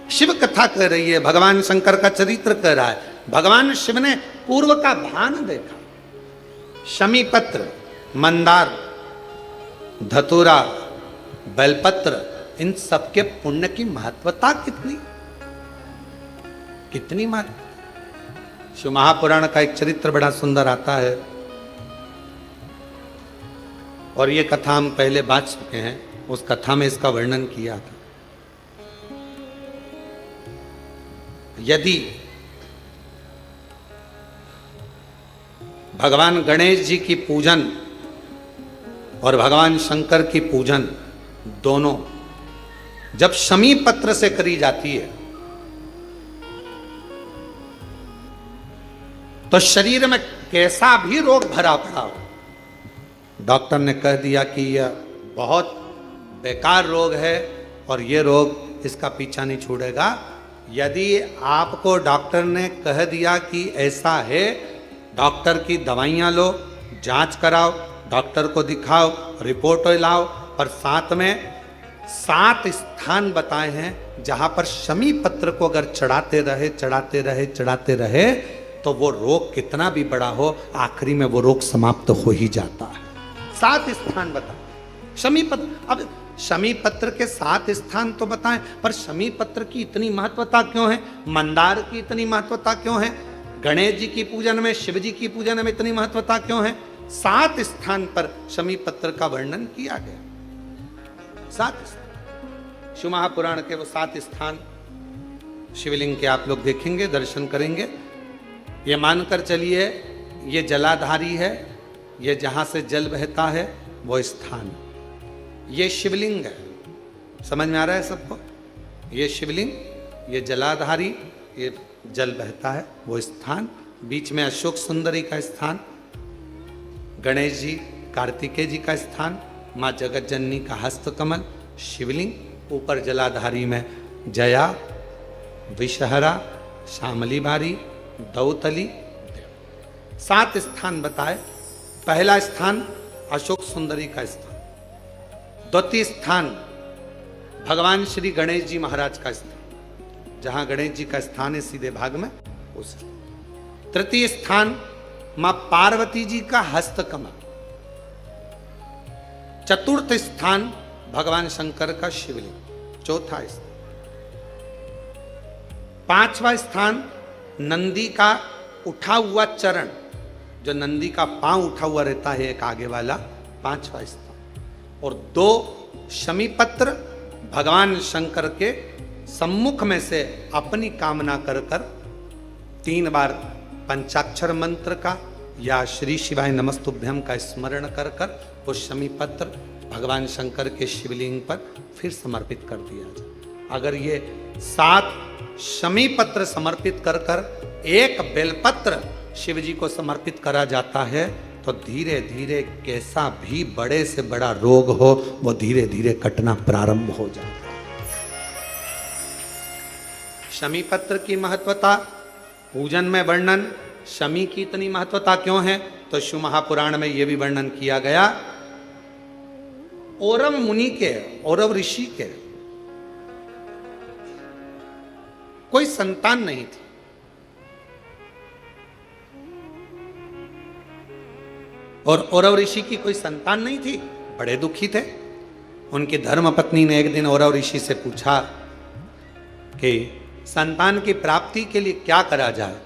शिव कथा कह रही है, भगवान शंकर का चरित्र कह रहा है। भगवान शिव ने पूर्व का भान देखा। शमी पत्र, मंदार, धतूरा, बेलपत्र, इन सबके पुण्य की महत्वता कितनी कितनी महत्व। शिव महापुराण का एक चरित्र बड़ा सुंदर आता है, और ये कथा हम पहले बात चुके हैं। उस कथा में इसका वर्णन किया था। यदि भगवान गणेश जी की पूजन और भगवान शंकर की पूजन दोनों जब शमी पत्र से करी जाती है, तो शरीर में कैसा भी रोग भरा पड़ा हो, डॉक्टर ने कह दिया कि यह बहुत बेकार रोग है और ये रोग इसका पीछा नहीं छोड़ेगा। यदि आपको डॉक्टर ने कह दिया कि ऐसा है, डॉक्टर की दवाइयाँ लो, जांच कराओ, डॉक्टर को दिखाओ, रिपोर्ट लाओ, पर साथ में 7 स्थान बताए हैं जहां पर शमी पत्र को अगर चढ़ाते रहे तो वो रोग कितना भी बड़ा हो, आखिरी में वो रोग समाप्त हो ही जाता है। 7 स्थान बताए शमी पत्र। अब शमी पत्र के 7 स्थान तो बताएं, पर शमी पत्र की इतनी महत्वता क्यों है, मंदार की इतनी महत्वता क्यों है, गणेश जी की पूजन में, शिव जी की पूजन में इतनी महत्वता क्यों है? 7 स्थान पर शमी पत्र का वर्णन किया गया। 7 स्थान शिव महापुराण के वो 7 स्थान शिवलिंग के आप लोग देखेंगे, दर्शन करेंगे। ये मानकर चलिए ये जलाधारी है, ये जहां से जल बहता है वो स्थान, ये शिवलिंग है। समझ में आ रहा है सबको? ये शिवलिंग, ये जलाधारी, ये जल बहता है वो स्थान, बीच में अशोक सुंदरी का स्थान, गणेश जी कार्तिकेय जी का स्थान, माँ जगत जननी का हस्तकमल, शिवलिंग, ऊपर जलाधारी में जया, विषहरा, शामली बारी, दौतली, 7 स्थान बताए। पहला स्थान अशोक सुंदरी का स्थान, द्वितीय स्थान भगवान श्री गणेश जी महाराज का स्थान, जहां गणेश जी का स्थान है सीधे भाग में उस। तृतीय स्थान मां पार्वती जी का हस्तकमल। चतुर्थ स्थान भगवान शंकर का शिवलिंग। चौथा स्थान। 5वां स्थान नंदी का उठा हुआ चरण, जो नंदी का पांव उठा हुआ रहता है एक आगे वाला, 5वां स्थान। और 2 शमी पत्र भगवान शंकर के सम्मुख में से अपनी कामना कर 3 बार पंचाक्षर मंत्र का या श्री शिवाय नमस्तुभ्यम का स्मरण कर वो शमी पत्र भगवान शंकर के शिवलिंग पर फिर समर्पित कर दिया जाए। अगर ये 7 शमी पत्र समर्पित कर एक बेलपत्र शिव जी को समर्पित करा जाता है तो धीरे धीरे कैसा भी बड़े से बड़ा रोग हो वो धीरे धीरे कटना प्रारंभ हो जाता है। शमी पत्र की महत्वता, पूजन में वर्णन, शमी की इतनी महत्वता क्यों है तो शिव महापुराण में यह भी वर्णन किया गया। औरव मुनि के, औरव ऋषि के कोई संतान नहीं थी। और औरव ऋषि की कोई संतान नहीं थी, बड़े दुखी थे। उनकी धर्म पत्नी ने एक दिन औरव ऋषि से पूछा कि संतान की प्राप्ति के लिए क्या करा जाए।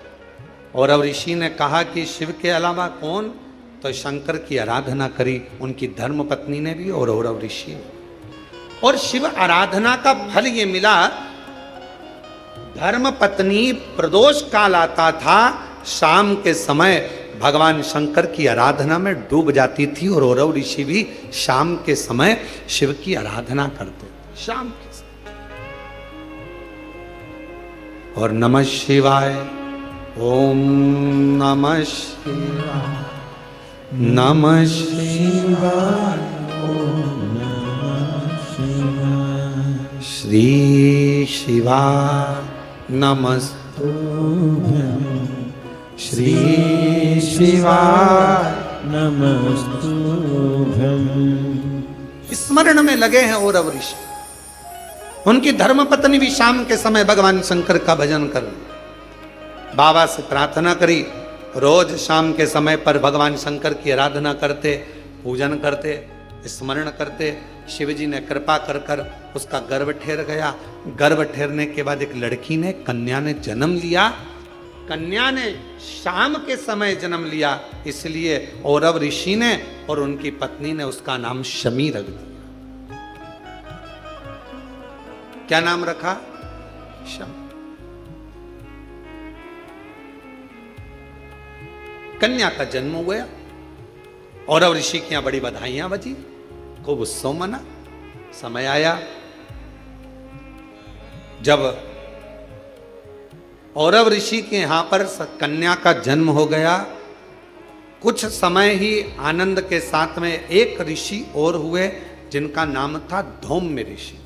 औरव ऋषि ने कहा कि शिव के अलावा कौन, तो शंकर की आराधना करी। उनकी धर्म पत्नी ने भी और औरव ऋषि ने। और शिव आराधना का फल ये मिला, धर्म पत्नी प्रदोष काल आता था, शाम के समय भगवान शंकर की आराधना में डूब जाती थी और औरव ऋषि भी शाम के समय शिव की आराधना करते थे, शाम के समय। और नमः शिवाय, ओम नमः शिवाय, नमः शिवाय, ओम नमः शिवाय, श्री शिवाय नमस्तुभ्यं, श्री शिवाय नमस्तुभ्यं। स्मरण में लगे हैं औरव ऋषि। उनकी धर्मपत्नी भी शाम के समय भगवान शंकर का भजन कर बाबा से प्रार्थना करी। रोज शाम के समय पर भगवान शंकर की आराधना करते, पूजन करते, स्मरण करते। शिव जी ने कृपा कर उसका गर्भ ठहर गया। गर्भ ठहरने के बाद एक लड़की ने, कन्या ने जन्म लिया। कन्या ने शाम के समय जन्म लिया, इसलिए औरव ऋषि ने और उनकी पत्नी ने उसका नाम शमी रख दिया। क्या नाम रखा? शमी। कन्या का जन्म हुआ। औरव ऋषि की यहां बड़ी बधाइयां बजी, खूब उत्सव मना। समय आया जब औरव ऋषि के यहां पर कन्या का जन्म हो गया कुछ समय ही आनंद के साथ में एक ऋषि और हुए जिनका नाम था धौम्य ऋषि।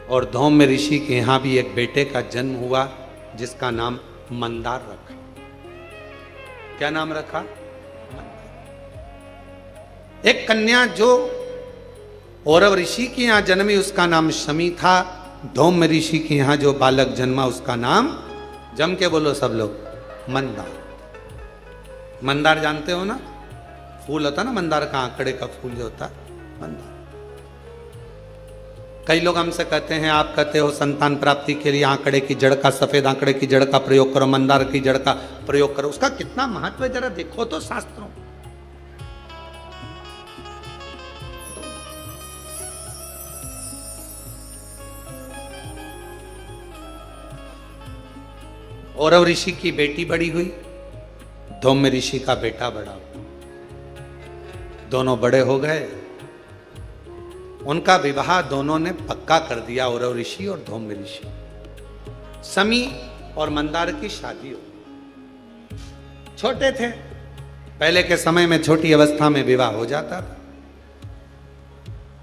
और धौम्य ऋषि के यहां भी एक बेटे का जन्म हुआ जिसका नाम मंदार रखा। क्या नाम रखा? एक कन्या जो औरव ऋषि के यहां जन्मी उसका नाम शमी था। धौम्य ऋषि के यहां जो बालक जन्मा उसका नाम, जम के बोलो सब लोग, मंदार। मंदार जानते हो ना, फूल होता ना मंदार का, आंकड़े का फूल जो होता मंदार। कई लोग हमसे कहते हैं, आप कहते हो संतान प्राप्ति के लिए आंकड़े की जड़ का, सफेद आंकड़े की जड़ का प्रयोग करो, मंदार की जड़ का प्रयोग करो। उसका कितना महत्व है जरा देखो तो शास्त्रों। औरव ऋषि की बेटी बड़ी हुई, धौम्य ऋषि का बेटा बड़ा हुआ। दोनों बड़े हो गए, उनका विवाह दोनों ने पक्का कर दिया, औरव ऋषि और धौम्य ऋषि। शमी और मंदार की शादी हो। छोटे थे, पहले के समय में छोटी अवस्था में विवाह हो जाता था।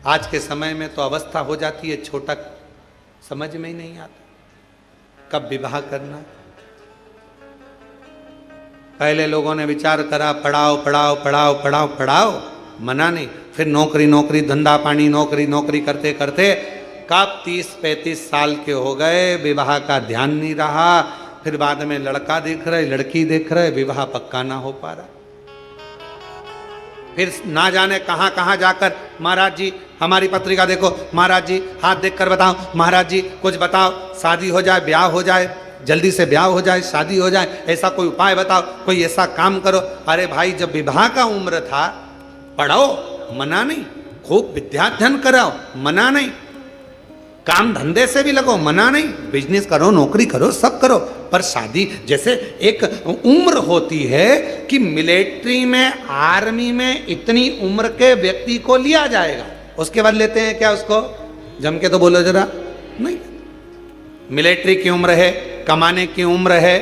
आज के समय में तो अवस्था हो जाती है, छोटा समझ में ही नहीं आता कब विवाह करना। पहले लोगों ने विचार करा, पढ़ाओ पढ़ाओ पढ़ाओ पढ़ाओ पढ़ाओ, मना नहीं। फिर नौकरी नौकरी, धंधा पानी, नौकरी नौकरी करते करते कब 30-35 साल के हो गए, विवाह का ध्यान नहीं रहा। फिर बाद में लड़का देख रहे, लड़की देख रहे, विवाह पक्का ना हो पा रहा। फिर ना जाने कहां कहां जाकर, महाराज जी हमारी पत्रिका देखो, महाराज जी हाथ देखकर बताओ, महाराज जी कुछ बताओ, शादी हो जाए, ब्याह हो जाए, जल्दी से ब्याह हो जाए, शादी हो जाए, ऐसा कोई उपाय बताओ, कोई ऐसा काम करो। अरे भाई, जब विवाह का उम्र था, पढ़ाओ, मना नहीं। खूब विद्याध्ययन कराओ, मना नहीं। काम धंधे से भी लगो, मना नहीं। बिजनेस करो, नौकरी करो, सब करो, पर शादी जैसे एक उम्र होती है कि मिलिट्री में, आर्मी में इतनी उम्र के व्यक्ति को लिया जाएगा, उसके बाद लेते हैं क्या उसको? जम के तो बोलो जरा, नहीं। मिलिट्री की उम्र है, कमाने की उम्र है,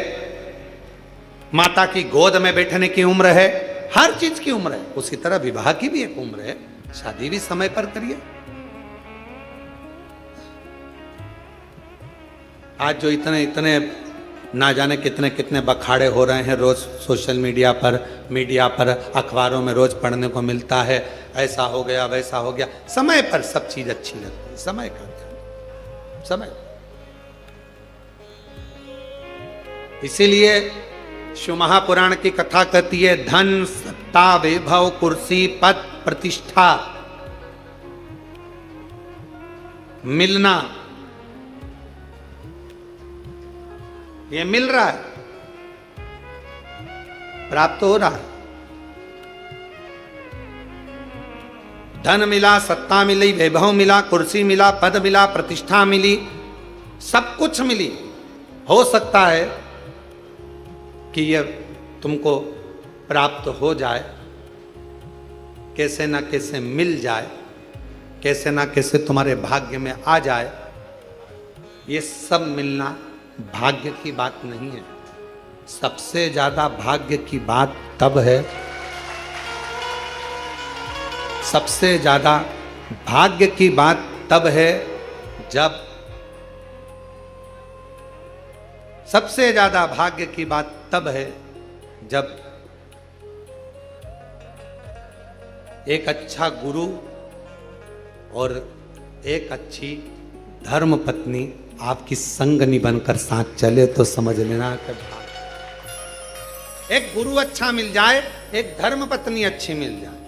माता की गोद में बैठने की उम्र है, हर चीज की उम्र है। उसी तरह विवाह की भी एक उम्र है, शादी भी समय पर करिए। आज जो इतने इतने ना जाने कितने कितने बखाड़े हो रहे हैं, रोज सोशल मीडिया पर, अखबारों में रोज पढ़ने को मिलता है, ऐसा हो गया, वैसा हो गया। समय पर सब चीज अच्छी लगती है, समय का ध्यान, समय। इसीलिए शिव महापुराण की कथा कहती है, धन सत्ता वैभव कुर्सी पद प्रतिष्ठा मिलना, ये मिल रहा है, प्राप्त हो रहा है। धन मिला, सत्ता मिली, वैभव मिला, कुर्सी मिला, पद मिला, प्रतिष्ठा मिली, सब कुछ मिली। हो सकता है कि यह तुमको प्राप्त हो जाए, कैसे ना कैसे मिल जाए, कैसे ना कैसे तुम्हारे भाग्य में आ जाए। ये सब मिलना भाग्य की बात नहीं है। सबसे ज्यादा भाग्य की बात तब है, सबसे ज्यादा भाग्य की बात तब है जब, सबसे ज्यादा भाग्य की बात तब है जब एक अच्छा गुरु और एक अच्छी धर्म पत्नी आपकी संगनी बनकर साथ चले, तो समझ लेना कि एक गुरु अच्छा मिल जाए, एक धर्म पत्नी अच्छी मिल जाए।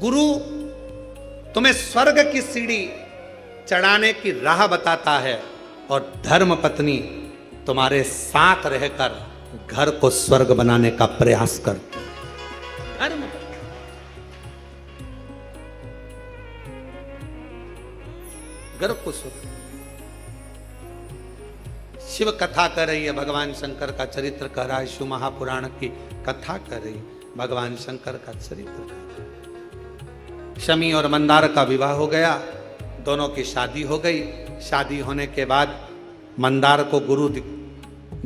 गुरु तुम्हें स्वर्ग की सीढ़ी चढ़ाने की राह बताता है और धर्म पत्नी तुम्हारे साथ रहकर घर को स्वर्ग बनाने का प्रयास करती है। धर्म घर को स्वर्ग। शिव कथा कर रही है, भगवान शंकर का चरित्र कर रहा है, शिव महापुराण की कथा कर रही है, भगवान शंकर का चरित्र कर रहा है। शमी और मंदार का विवाह हो गया, दोनों की शादी हो गई। शादी होने के बाद मंदार को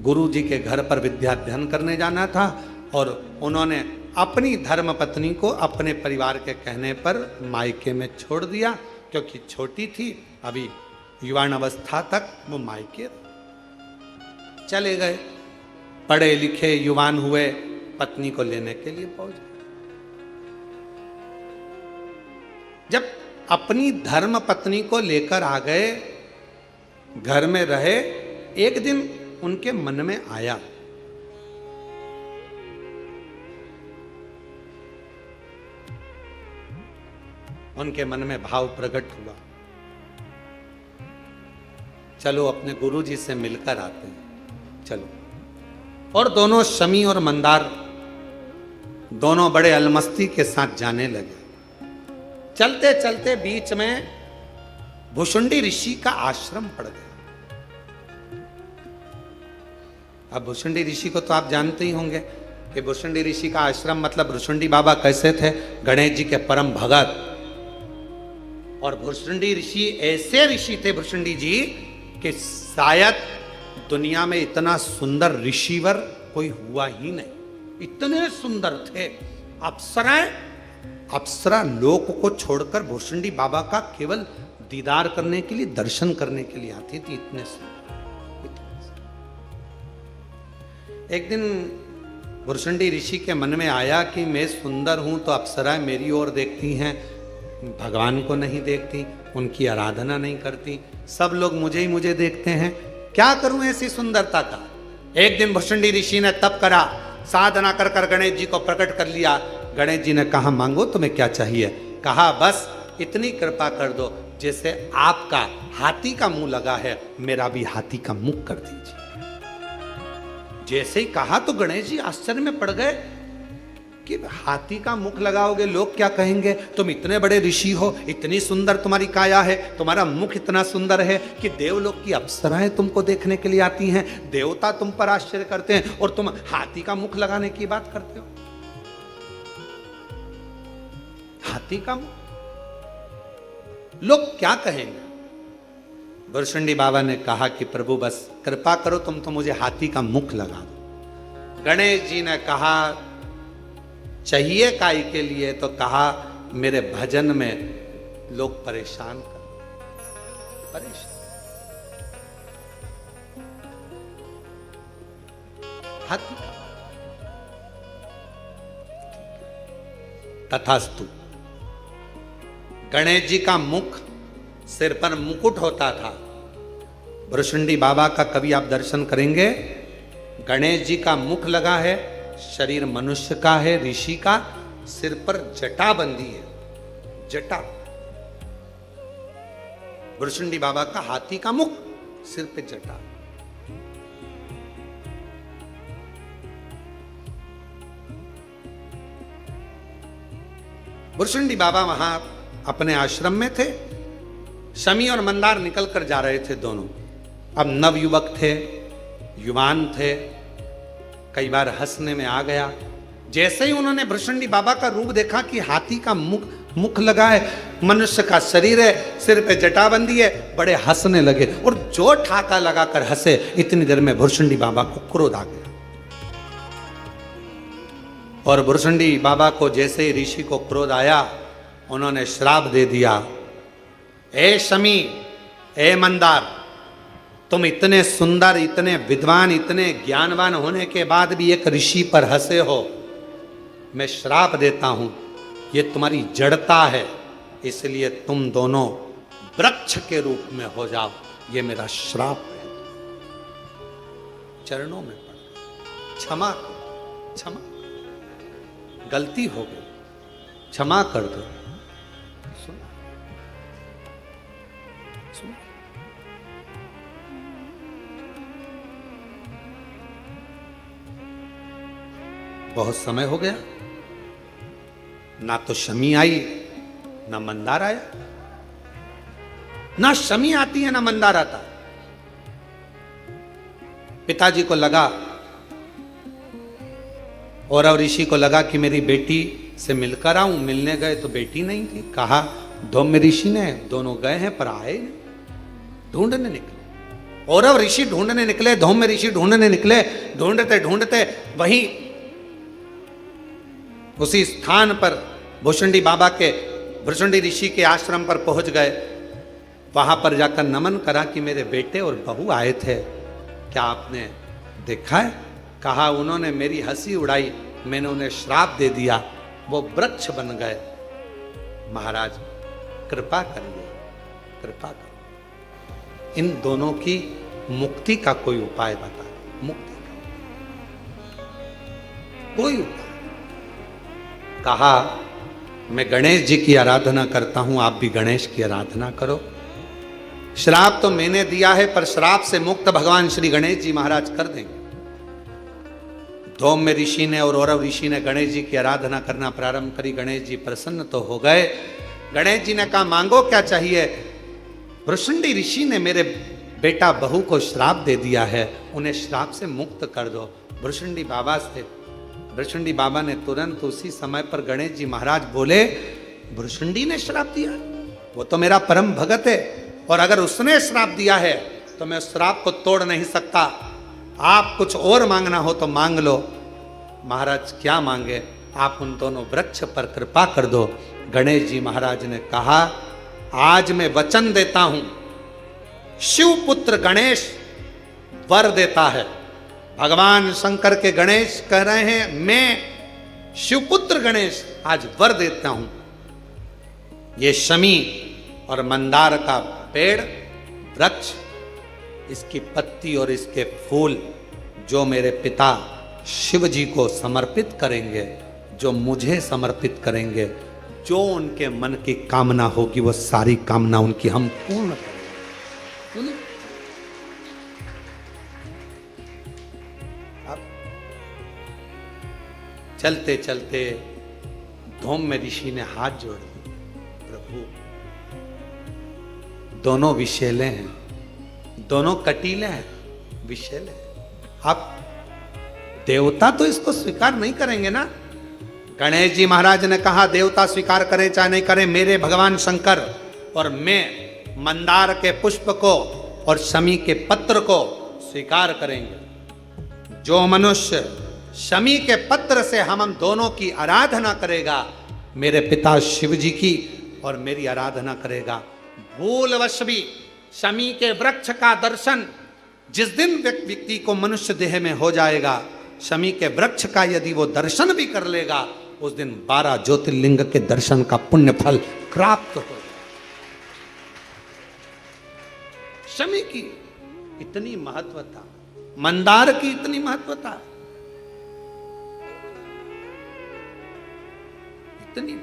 गुरु जी के घर पर विद्या अध्ययन करने जाना था और उन्होंने अपनी धर्म पत्नी को अपने परिवार के कहने पर मायके में छोड़ दिया, क्योंकि छोटी थी, अभी युवान अवस्था तक वो मायके चले गए। पढ़े लिखे युवान हुए, पत्नी को लेने के लिए पहुंच गए। जब अपनी धर्म पत्नी को लेकर आ गए, घर में रहे, एक दिन उनके मन में आया उनके मन में भाव प्रकट हुआ, चलो अपने गुरु जी से मिलकर आते हैं, चलो। और दोनों शमी और मंदार दोनों बड़े अलमस्ती के साथ जाने लगे। चलते चलते बीच में भुषुंडी ऋषि का आश्रम पड़ गया। अब भुषुंडी ऋषि को तो आप जानते ही होंगे कि भुषुंडी ऋषि का आश्रम मतलब भुषुंडी बाबा कैसे थे, गणेश जी के परम भगत। और भुषुंडी ऋषि ऐसे ऋषि थे भुषुंडी जी कि शायद दुनिया में इतना सुंदर ऋषिवर कोई हुआ ही नहीं, इतने सुंदर थे। अप्सरा लोक को छोड़कर भुषुंडी बाबा का केवल दीदार करने के लिए, दर्शन करने के लिए आती थी, इतने सुंदर। एक दिन भुषुंडी ऋषि के मन में आया कि मैं सुंदर हूं तो अप्सराएं मेरी ओर देखती हैं, भगवान को नहीं देखती, उनकी आराधना नहीं करती, सब लोग मुझे देखते हैं, क्या करूं ऐसी सुंदरता का। एक दिन भुषुंडी ऋषि ने तप करा, साधना कर कर गणेश जी को प्रकट कर लिया। गणेश जी ने कहा मांगो तुम्हें क्या चाहिए। कहा बस इतनी कृपा कर दो, जैसे आपका हाथी का मुंह लगा है, मेरा भी हाथी का मुख कर दीजिए। जैसे ही कहा तो गणेश जी आश्चर्य में पड़ गए कि हाथी का मुख लगाओगे लोग क्या कहेंगे, तुम इतने बड़े ऋषि हो, इतनी सुंदर तुम्हारी काया है, तुम्हारा मुख इतना सुंदर है कि देवलोक की अप्सराएं तुमको देखने के लिए आती हैं, देवता तुम पर आश्चर्य करते हैं, और तुम हाथी का मुख लगाने की बात करते हो। हाथी का मुख, लोग क्या कहेंगे। भुषुंडी बाबा ने कहा कि प्रभु बस कृपा करो, तुम तो मुझे हाथी का मुख लगा दो। गणेश जी ने कहा चाहिए काय के लिए, तो कहा मेरे भजन में लोग परेशान कर, परेशान। हाथी तथास्तु। गणेश जी का मुख, सिर पर मुकुट होता था। भुषुंडी बाबा का कभी आप दर्शन करेंगे, गणेश जी का मुख लगा है, शरीर मनुष्य का है, ऋषि का, सिर पर जटा बंधी है, जटा। भुषुंडी बाबा का हाथी का मुख, सिर पे जटा। भुषुंडी बाबा वहां अपने आश्रम में थे। शमी और मंदार निकल कर जा रहे थे दोनों। अब नवयुवक थे, युवान थे, कई बार हंसने में आ गया। जैसे ही उन्होंने भुषुंडी बाबा का रूप देखा कि हाथी का मुख लगा है, मनुष्य का शरीर है, सिर पे जटाबंदी है, बड़े हंसने लगे और जो ठाका लगाकर हंसे, इतनी देर में भुषुंडी बाबा को क्रोध आ गया। और भुषुंडी बाबा को जैसे ही ऋषि को क्रोध आया, उन्होंने श्राप दे दिया, ए शमी, ए मंदार, तुम इतने सुंदर, इतने विद्वान, इतने ज्ञानवान होने के बाद भी एक ऋषि पर हंसे हो, मैं श्राप देता हूं, ये तुम्हारी जड़ता है, इसलिए तुम दोनों वृक्ष के रूप में हो जाओ, ये मेरा श्राप है। चरणों में पड़, क्षमा क्षमा, गलती हो गई, क्षमा कर दो। सुना सुना, बहुत समय हो गया, ना तो शमी आई, ना मंदार आया, ना शमी आती है ना मंदार आता। पिताजी को लगा और ऋषि को लगा कि मेरी बेटी से मिलकर आऊं। मिलने गए तो बेटी नहीं थी। कहा धौम्य ऋषि ने, दोनों गए हैं पर आए नहीं, ढूंढने निकले। औरव ऋषि ढूंढने निकले, धौम्य ऋषि ढूंढने निकले, ढूंढते ढूंढते वहीं उसी स्थान पर भुषुंडी बाबा के, भुषुंडी ऋषि के आश्रम पर पहुंच गए। वहां पर जाकर नमन करा कि मेरे बेटे और बहू आए थे, क्या आपने देखा है? कहा उन्होंने मेरी हंसी उड़ाई, मैंने उन्हें श्राप दे दिया, वो वृक्ष बन गए। महाराज कृपा करिए, कृपा करो, इन दोनों की मुक्ति का कोई उपाय बता। मुक्ति का कोई उपाय। कहा मैं गणेश जी की आराधना करता हूं, आप भी गणेश की आराधना करो। श्राप तो मैंने दिया है, पर श्राप से मुक्त भगवान श्री गणेश जी महाराज कर देंगे। धौम्य ऋषि ने और औरव ऋषि ने गणेश जी की आराधना करना प्रारंभ करी। गणेश जी प्रसन्न तो हो गए। गणेश जी ने कहा मांगो क्या चाहिए? भुषुंडी ऋषि ने मेरे बेटा बहू को श्राप दे दिया है, उन्हें श्राप से मुक्त कर दो। भुषुंडी बाबा से, भुषुंडी बाबा ने तुरंत उसी समय पर गणेश जी महाराज बोले, भुषुंडी ने श्राप दिया? वो तो मेरा परम भगत है, और अगर उसने श्राप दिया है तो मैं उस श्राप को तोड़ नहीं सकता। आप कुछ और मांगना हो तो मांग लो। महाराज क्या मांगे? आप उन दोनों वृक्ष पर कृपा कर दो। गणेश जी महाराज ने कहा आज मैं वचन देता हूं, शिवपुत्र गणेश वर देता है। भगवान शंकर के गणेश कह रहे हैं मैं शिवपुत्र गणेश आज वर देता हूं। ये शमी और मंदार का पेड़, वृक्ष, इसकी पत्ती और इसके फूल जो मेरे पिता शिव जी को समर्पित करेंगे, जो मुझे समर्पित करेंगे, जो उनके मन की कामना होगी वो सारी कामना उनकी हम पूर्ण करेंगे। अब चलते चलते धौम्य ऋषि ने हाथ जोड़ दिए, प्रभु दोनों विषैले हैं, दोनों कटीले हैं, विषैले हैं। अब देवता तो इसको स्वीकार नहीं करेंगे ना। गणेश जी महाराज ने कहा देवता स्वीकार करें चाहे नहीं करें, मेरे भगवान शंकर और मैं मंदार के पुष्प को और शमी के पत्र को स्वीकार करेंगे। जो मनुष्य शमी के पत्र से हम दोनों की आराधना करेगा, मेरे पिता शिव जी की और मेरी आराधना करेगा, भूलवश भी शमी के वृक्ष का दर्शन जिस दिन व्यक्ति को मनुष्य देह में हो जाएगा, शमी के वृक्ष का यदि वो दर्शन भी कर लेगा, उस दिन 12 ज्योतिर्लिंग के दर्शन का पुण्य फल प्राप्त हो जाए। शमी की इतनी महत्वता, मंदार की इतनी महत्वता, इतनी।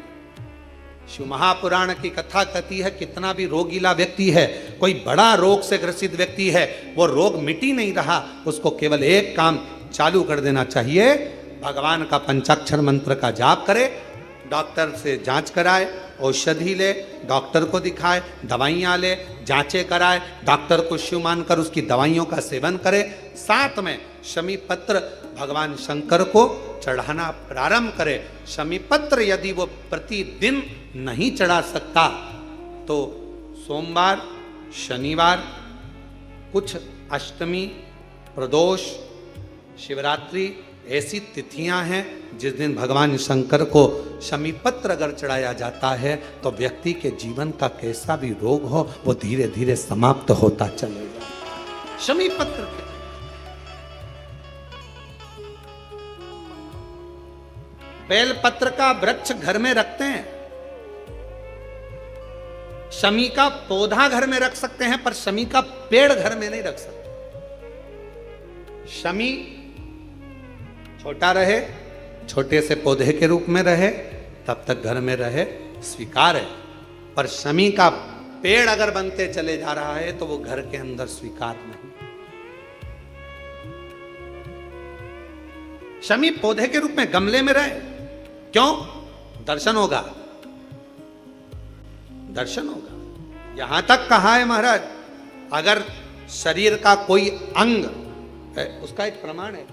शिव महापुराण की कथा कहती है कितना भी रोगीला व्यक्ति है, कोई बड़ा रोग से ग्रसित व्यक्ति है, वो रोग मिट ही नहीं रहा, उसको केवल एक काम चालू कर देना चाहिए, भगवान का पंचाक्षर मंत्र का जाप करे, डॉक्टर से जांच कराए, औषधि ले, डॉक्टर को दिखाए, दवाइयाँ ले, जांचें कराए, डॉक्टर को शिव मानकर उसकी दवाइयों का सेवन करे, साथ में शमी पत्र भगवान शंकर को चढ़ाना प्रारंभ करे। शमी पत्र यदि वो प्रतिदिन नहीं चढ़ा सकता तो सोमवार, शनिवार, कुछ अष्टमी, प्रदोष, शिवरात्रि ऐसी तिथियां हैं जिस दिन भगवान शंकर को शमी पत्र अगर चढ़ाया जाता है तो व्यक्ति के जीवन का कैसा भी रोग हो वो धीरे धीरे समाप्त होता चलेगा। शमी पत्र के बेल पत्र का वृक्ष घर में रखते हैं, शमी का पौधा घर में रख सकते हैं, पर शमी का पेड़ घर में नहीं रख सकते। शमी छोटा रहे, छोटे से पौधे के रूप में रहे, तब तक घर में रहे, स्वीकार है, पर शमी का पेड़ अगर बनते चले जा रहा है तो वो घर के अंदर स्वीकार नहीं। शमी पौधे के रूप में गमले में रहे, क्यों? दर्शन होगा, दर्शन होगा। यहां तक कहा है महाराज, अगर शरीर का कोई अंग है, उसका एक प्रमाण है,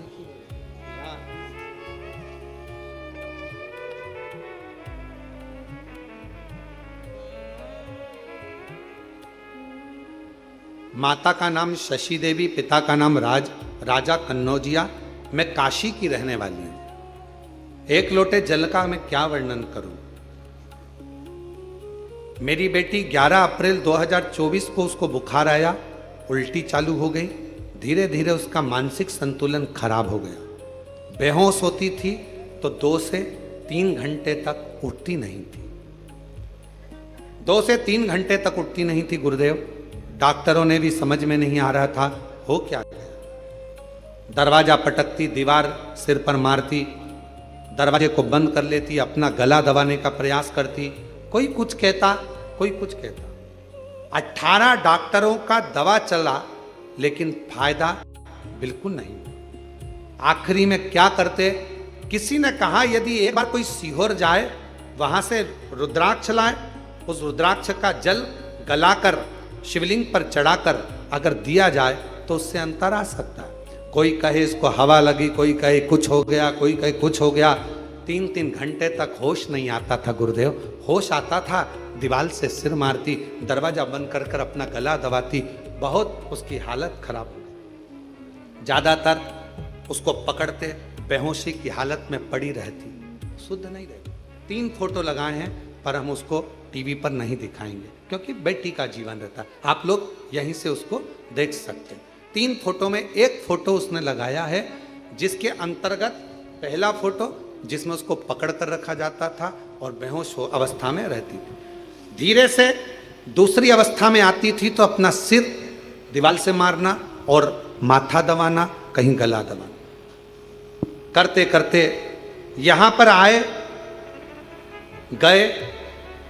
माता का नाम शशि देवी, पिता का नाम राजा कन्नौजिया। मैं काशी की रहने वाली हूं। एक लोटे जल का मैं क्या वर्णन करूं। मेरी बेटी 11 अप्रैल 2024 को उसको बुखार आया, उल्टी चालू हो गई, धीरे धीरे उसका मानसिक संतुलन खराब हो गया। बेहोश होती थी तो 2 से 3 घंटे तक उठती नहीं थी। 2 से 3 घंटे तक उठती नहीं थी गुरुदेव। डॉक्टरों ने भी समझ में नहीं आ रहा था हो क्या गया। दरवाजा पटकती, दीवार सिर पर मारती, दरवाजे को बंद कर लेती, अपना गला दबाने का प्रयास करती, कोई कुछ कहता, कोई कुछ कहता। 18 डॉक्टरों का दवा चला लेकिन फायदा बिल्कुल नहीं। आखिरी में क्या करते, किसी ने कहा यदि एक बार कोई सीहोर जाए, वहां से रुद्राक्ष लाए, उस रुद्राक्ष का जल गलाकर शिवलिंग पर चढ़ाकर अगर दिया जाए तो उससे अंतर आ सकता है। कोई कहे इसको हवा लगी, कोई कहे कुछ हो गया, कोई कहे कुछ हो गया। 3-3 घंटे तक होश नहीं आता था गुरुदेव। होश आता था, दीवार से सिर मारती, दरवाजा बंद कर कर अपना गला दबाती, बहुत उसकी हालत खराब हो गई। ज्यादातर उसको पकड़ते, बेहोशी की हालत में पड़ी रहती, शुद्ध नहीं रहती। 3 फोटो लगाए हैं पर हम उसको टीवी पर नहीं दिखाएंगे क्योंकि बेटी का जीवन रहता है। आप लोग यहीं से उसको देख सकते हैं। 3 फोटो में एक फोटो उसने लगाया है जिसके अंतर्गत पहला फोटो जिसमें उसको पकड़ कर रखा जाता था और बेहोश अवस्था में रहती थी। धीरे से दूसरी अवस्था में आती थी तो अपना सिर दीवार से मारना और माथा दबाना, कहीं गला दबाना, करते करते यहां पर आए गए।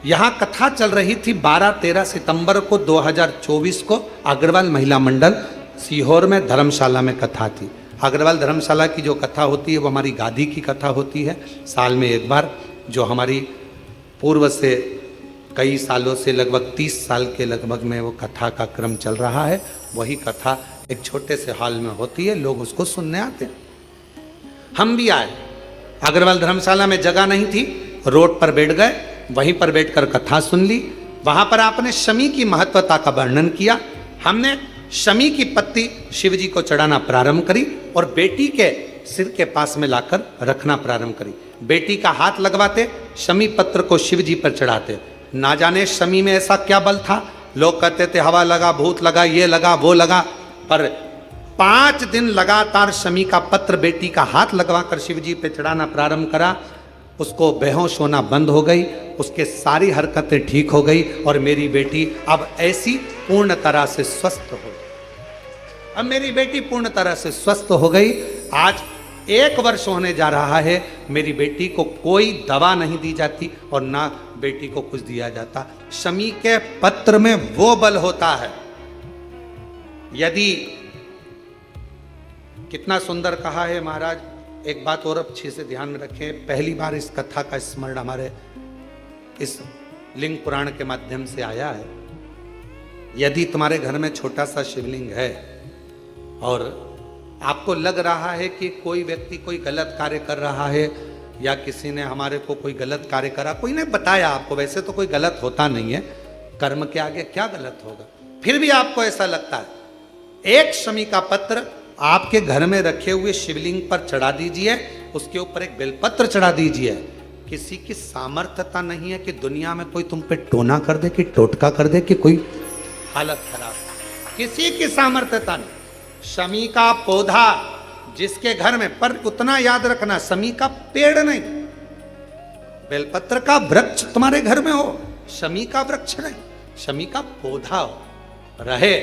यहां कथा चल रही थी 12-13 सितंबर को 2024 को अग्रवाल महिला मंडल सीहोर में धर्मशाला में कथा थी। अग्रवाल धर्मशाला की जो कथा होती है वो हमारी गादी की कथा होती है, साल में एक बार, जो हमारी पूर्व से कई सालों से लगभग 30 साल के लगभग में वो कथा का क्रम चल रहा है। वही कथा एक छोटे से हॉल में होती है, लोग उसको सुनने आते हैं। हम भी आए। अग्रवाल धर्मशाला में जगह नहीं थी, रोड पर बैठ गए, वहीं पर बैठकर कथा सुन ली। वहां पर आपने शमी की महत्वता का वर्णन किया। हमने शमी की पत्ती शिव जी को चढ़ाना प्रारंभ करी और बेटी के सिर के पास में लाकर रखना प्रारंभ करी। बेटी का हाथ लगवाते, शमी पत्र को शिव जी पर चढ़ाते। ना जाने शमी में ऐसा क्या बल था, लोग कहते थे हवा लगा, भूत लगा, ये लगा, वो लगा, पर 5 दिन लगातार शमी का पत्र बेटी का हाथ लगवाकर शिव जी पे चढ़ाना प्रारंभ करा। उसको बेहोश होना बंद हो गई, उसके सारी हरकतें ठीक हो गई और मेरी बेटी अब ऐसी पूर्ण तरह से स्वस्थ हो गई। अब मेरी बेटी पूर्ण तरह से स्वस्थ हो गई। आज 1 वर्ष होने जा रहा है। मेरी बेटी को कोई दवा नहीं दी जाती और ना बेटी को कुछ दिया जाता। शमी के पत्र में वो बल होता है। यदि, कितना सुंदर कहा है महाराज। एक बात और अच्छे से ध्यान में रखें, पहली बार इस कथा का स्मरण हमारे इस लिंग पुराण के माध्यम से आया है। यदि तुम्हारे घर में छोटा सा शिवलिंग है और आपको लग रहा है कि कोई व्यक्ति कोई गलत कार्य कर रहा है या किसी ने हमारे को कोई गलत कार्य करा, कोई ने बताया आपको, वैसे तो कोई गलत होता नहीं है, कर्म के आगे क्या गलत होगा, फिर भी आपको ऐसा लगता है, एक शमी का पत्र आपके घर में रखे हुए शिवलिंग पर चढ़ा दीजिए, उसके ऊपर एक बेलपत्र चढ़ा दीजिए। किसी की सामर्थ्यता नहीं है कि दुनिया में कोई तुम पे टोना कर दे, कि टोटका कर दे, कि कोई हालत खराब, किसी की सामर्थ्यता नहीं। शमी का पौधा जिसके घर में, पर उतना याद रखना, शमी का पेड़ नहीं, बेलपत्र का वृक्ष तुम्हारे घर में हो, शमी का वृक्ष नहीं, शमी का पौधा हो रहे।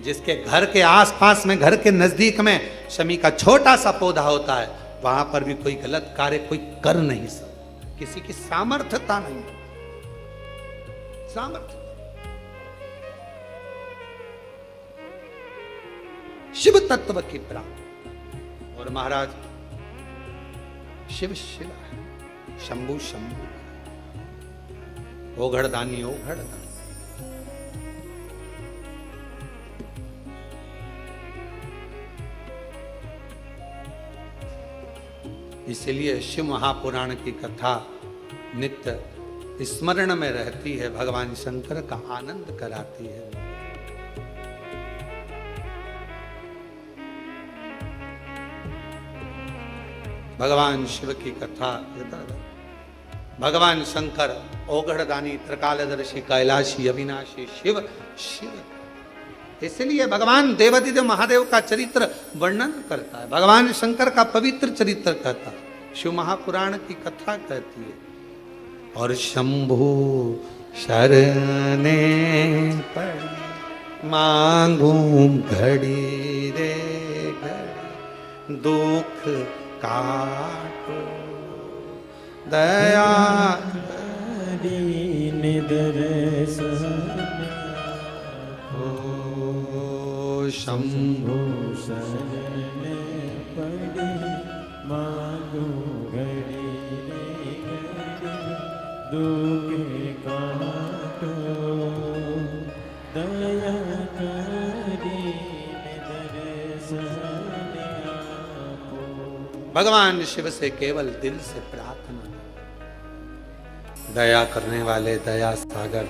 जिसके घर के आसपास में, घर के नजदीक में शमी का छोटा सा पौधा होता है, वहां पर भी कोई गलत कार्य कोई कर नहीं सकता। किसी की सामर्थ्यता नहीं, सामर्थ्य। शिव तत्व की प्राप्ति। और महाराज शिव शिला है, शंभु शंभु, ओघड़दानी ओघड़दानी। इसलिए शिव महापुराण की कथा नित्य स्मरण में रहती है, भगवान शंकर का आनंद कराती है। भगवान शिव की कथा। भगवान शंकर ओघड़दानी त्रिकालदर्शी कैलाशी अविनाशी शिव शिव। इसलिए भगवान देवादिदेव महादेव का चरित्र वर्णन करता है, भगवान शंकर का पवित्र चरित्र कहता है, शिव महापुराण की कथा कहती है। और शंभु शरणे पड़ी मांगू घड़ी रे घड़ी दुख काटो दया दीन दर्शन ओ शंभु शरण पड़े मांगो घड़ी रे घड़ी दुख काटो दया करी दर्शन आपो। भगवान शिव से केवल दिल से प्रार्थना, दया करने वाले दया सागर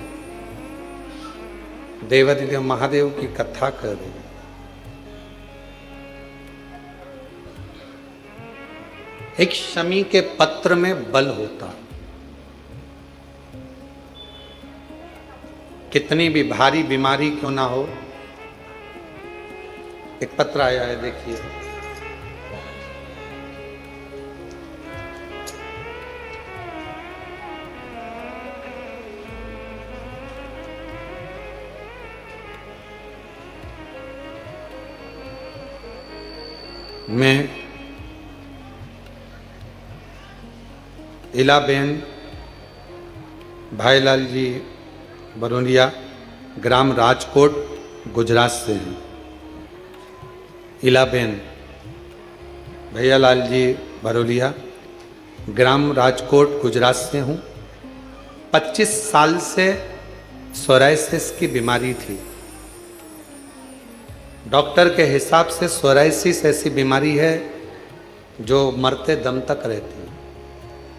देवादिदेव महादेव की कथा कर रहे हैं। एक शमी के पत्र में बल होता है। कितनी भी भारी बीमारी क्यों ना हो, एक पत्र आया है, देखिए। मैं इलाबेन भाईलाल जी बरोलिया, ग्राम राजकोट, गुजरात से हैं। इलाबेन भैयालाल जी बरोलिया, ग्राम राजकोट, गुजरात से हूँ। 25 साल से सोराइसिस की बीमारी थी। डॉक्टर के हिसाब से सोराइसिस ऐसी बीमारी है जो मरते दम तक रहती है।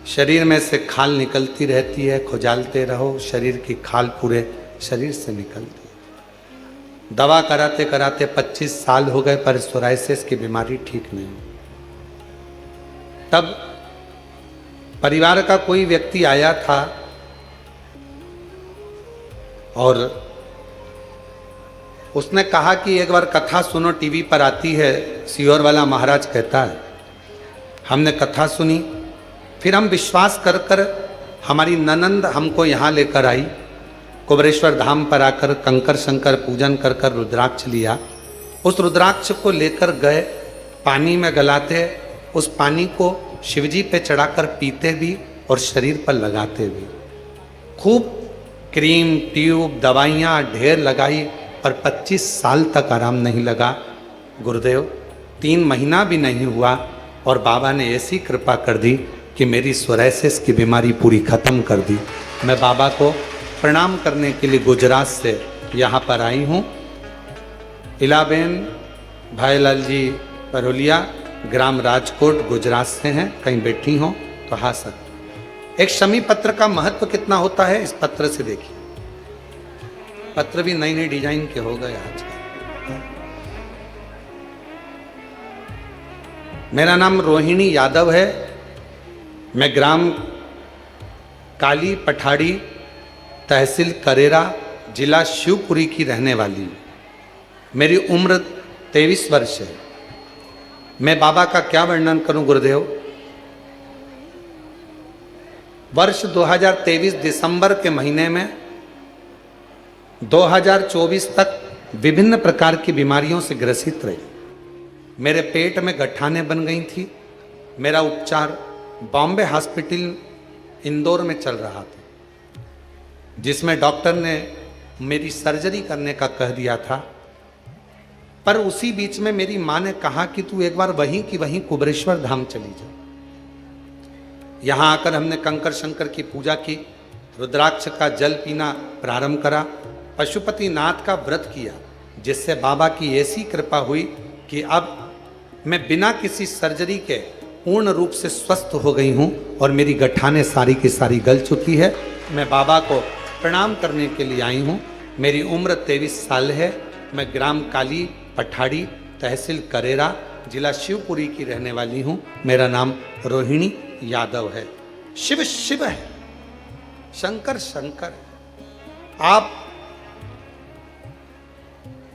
शरीर में से खाल निकलती रहती है, खुजालते रहो, शरीर की खाल पूरे शरीर से निकलती है। दवा कराते कराते 25 साल हो गए पर सोराइसिस की बीमारी ठीक नहीं। तब परिवार का कोई व्यक्ति आया था और उसने कहा कि एक बार कथा सुनो, टीवी पर आती है, सीहोर वाला महाराज कहता है। हमने कथा सुनी, फिर हम विश्वास कर कर हमारी ननंद हमको यहाँ लेकर आई। कुबरेश्वर धाम पर आकर कंकर शंकर पूजन कर कर रुद्राक्ष लिया। उस रुद्राक्ष को लेकर गए, पानी में गलाते, उस पानी को शिवजी पे चढ़ाकर पीते भी और शरीर पर लगाते भी। खूब क्रीम, ट्यूब, दवाइयाँ ढेर लगाई पर 25 साल तक आराम नहीं लगा। गुरुदेव 3 महीना भी नहीं हुआ और बाबा ने ऐसी कृपा कर दी कि मेरी सोराइसिस की बीमारी पूरी खत्म कर दी। मैं बाबा को प्रणाम करने के लिए गुजरात से यहाँ पर आई हूँ। इलाबेन भाईलाल जी बरोलिया, ग्राम राजकोट, गुजरात से हैं। कहीं बैठी हो तो हाँ सर। एक शमी पत्र का महत्व कितना होता है इस पत्र से देखिए। पत्र भी नई नई डिजाइन के हो गए आजकल। मेरा नाम रोहिणी यादव है। मैं ग्राम काली पठाड़ी, तहसील करेरा, जिला शिवपुरी की रहने वाली हूँ। मेरी उम्र 23 वर्ष है। मैं बाबा का क्या वर्णन करूं गुरुदेव। वर्ष 2023 दिसंबर के महीने में 2024 तक विभिन्न प्रकार की बीमारियों से ग्रसित रही। मेरे पेट में गठानें बन गई थी। मेरा उपचार बॉम्बे हॉस्पिटल इंदौर में चल रहा था, जिसमें डॉक्टर ने मेरी सर्जरी करने का कह दिया था। पर उसी बीच में मेरी माँ ने कहा कि तू एक बार वहीं की वहीं कुबरेश्वर धाम चली जा। यहाँ आकर हमने कंकर शंकर की पूजा की, रुद्राक्ष का जल पीना प्रारंभ करा, पशुपति नाथ का व्रत किया, जिससे बाबा की ऐसी कृपा हुई कि अब मैं बिना किसी सर्जरी के पूर्ण रूप से स्वस्थ हो गई हूँ और मेरी गठानें सारी की सारी गल चुकी है। मैं बाबा को प्रणाम करने के लिए आई हूँ। मेरी उम्र 23 साल है। मैं ग्राम काली पठाड़ी, तहसील करेरा, जिला शिवपुरी की रहने वाली हूं। मेरा नाम रोहिणी यादव है। शिव शिव है, शंकर शंकर है। आप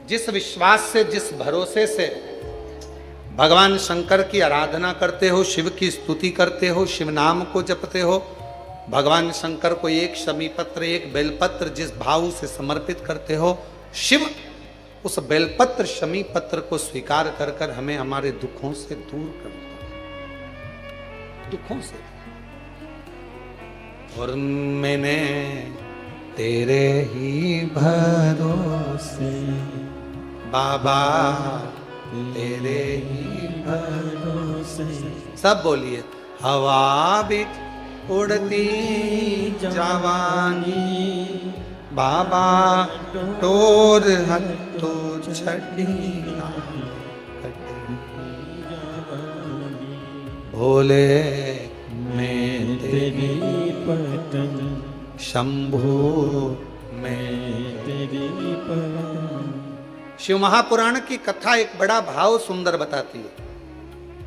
जिस विश्वास से, जिस भरोसे से भगवान शंकर की आराधना करते हो, शिव की स्तुति करते हो, शिव नाम को जपते हो, भगवान शंकर को एक शमी पत्र, एक बेलपत्र जिस भाव से समर्पित करते हो, शिव उस बेलपत्र शमी पत्र को स्वीकार कर कर हमें हमारे दुखों से दूर करता है, दुखों से। और मैंने तेरे ही भरोसे बाबा, तेरे ही भरोसे सब बोलिए। हवा बिच उड़ती जवानी बाबा, टोर हत्तो छड़ी भोले मैं तेरी पतन, शंभु मैं तेरी पतन। शिव महापुराण की कथा एक बड़ा भाव सुंदर बताती है।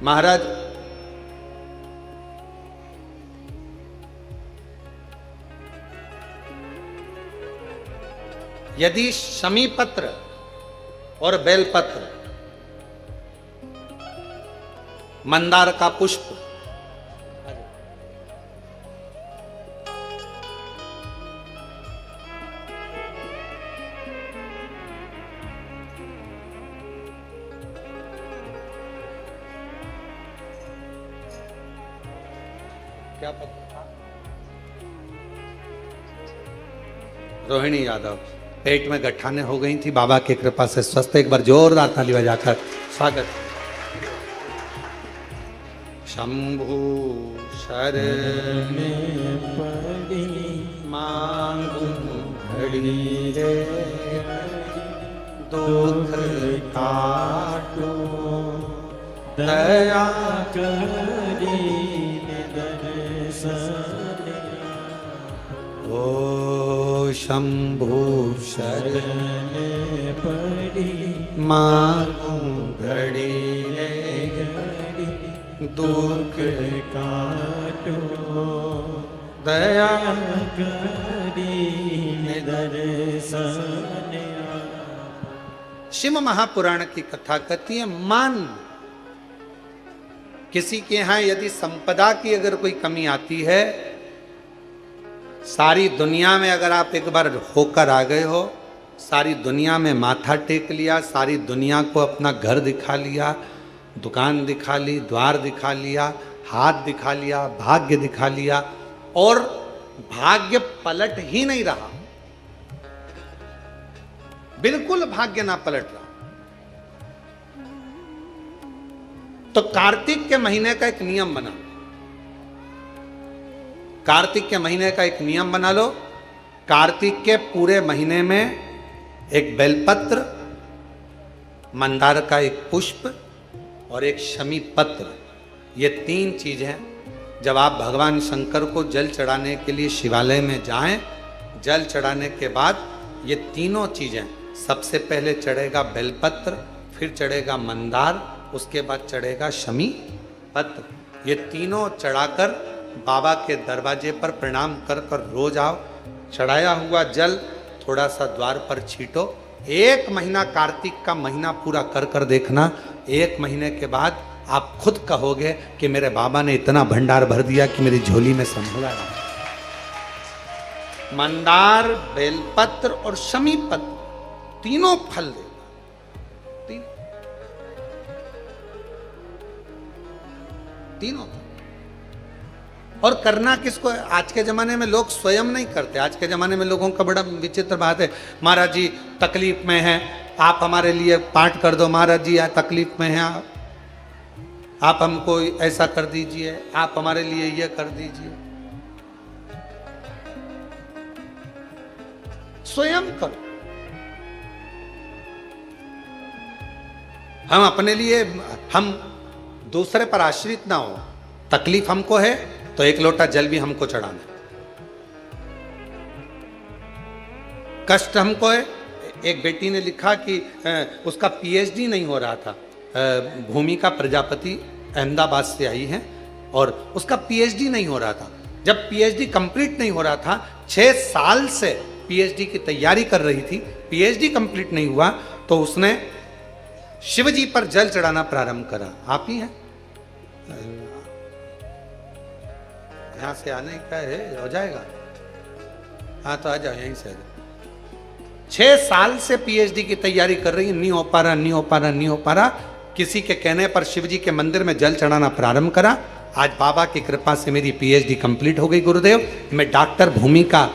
महाराज यदि शमी पत्र और बेलपत्र, मंदार का पुष्प, क्या पत्र था? रोहिणी यादव पेट में गठाने हो गई थी, बाबा की कृपा से स्वस्थ। एक बार जोरदार ताली बजाकर स्वागत। शंभु शरण पड़ी मांगू घड़ी रे, दुख काटो दया करी दर्शन। ओ शंभु शरण पड़ी मांगू घड़ी रे, दुख काटो दया करी दर्शन। शिव महापुराण की कथा कहती है, मान किसी के यहां यदि संपदा की अगर कोई कमी आती है, सारी दुनिया में अगर आप एक बार होकर आ गए हो, सारी दुनिया में माथा टेक लिया, सारी दुनिया को अपना घर दिखा लिया, दुकान दिखा ली, द्वार दिखा लिया, हाथ दिखा लिया, भाग्य दिखा लिया, और भाग्य पलट ही नहीं रहा, बिल्कुल भाग्य ना पलट रहा, तो कार्तिक के महीने का एक नियम बना। कार्तिक के महीने का एक नियम बना लो। कार्तिक के पूरे महीने में एक बेलपत्र, मंदार का एक पुष्प और एक शमी पत्र, ये 3 चीजें जब आप भगवान शंकर को जल चढ़ाने के लिए शिवालय में जाएं, जल चढ़ाने के बाद ये तीनों चीजें, सबसे पहले चढ़ेगा बेलपत्र, फिर चढ़ेगा मंदार, उसके बाद चढ़ेगा शमी पत्र। ये तीनों चढ़ाकर बाबा के दरवाजे पर प्रणाम कर कर रोज आओ। चढ़ाया हुआ जल थोड़ा सा द्वार पर छीटो। 1 महीना कार्तिक का महीना पूरा कर कर देखना। 1 महीने के बाद आप खुद कहोगे कि मेरे बाबा ने इतना भंडार भर दिया कि मेरी झोली में संभला है। मंदार, बेलपत्र और शमी पत्र तीनों फल देगा। तीनों। और करना किसको है? आज के जमाने में लोग स्वयं नहीं करते। आज के जमाने में लोगों का बड़ा विचित्र बात है, महाराज जी तकलीफ में हैं, आप हमारे लिए पाठ कर दो, महाराज जी तकलीफ में हैं, आप हमको ऐसा कर दीजिए, आप हमारे लिए ये कर दीजिए। स्वयं करो। हम अपने लिए, हम दूसरे पर आश्रित ना हो। तकलीफ हमको है तो 1 लोटा जल भी हमको चढ़ाना। कष्ट हमको है। एक बेटी ने लिखा कि उसका पीएचडी नहीं हो रहा था, भूमिका प्रजापति अहमदाबाद से आई हैं और उसका पीएचडी नहीं हो रहा था। जब पीएचडी कंप्लीट नहीं हो रहा था, 6 साल से पीएचडी की तैयारी कर रही थी, पीएचडी कंप्लीट नहीं हुआ तो उसने शिव जी पर जल चढ़ाना प्रारंभ करा। आप ही हैं? यहां से आने का है, हो जाएगा? हाँ तो आ जाओ, यहीं से आ जाओ। 6 साल से पीएचडी की तैयारी कर रही है, नहीं हो पा रहा, नहीं हो पा रहा, नहीं हो पा रहा। किसी के कहने पर शिव जी के मंदिर में जल चढ़ाना प्रारंभ करा। आज बाबा की कृपा से मेरी पीएचडी कंप्लीट हो गई गुरुदेव। मैं डॉक्टर भूमिका,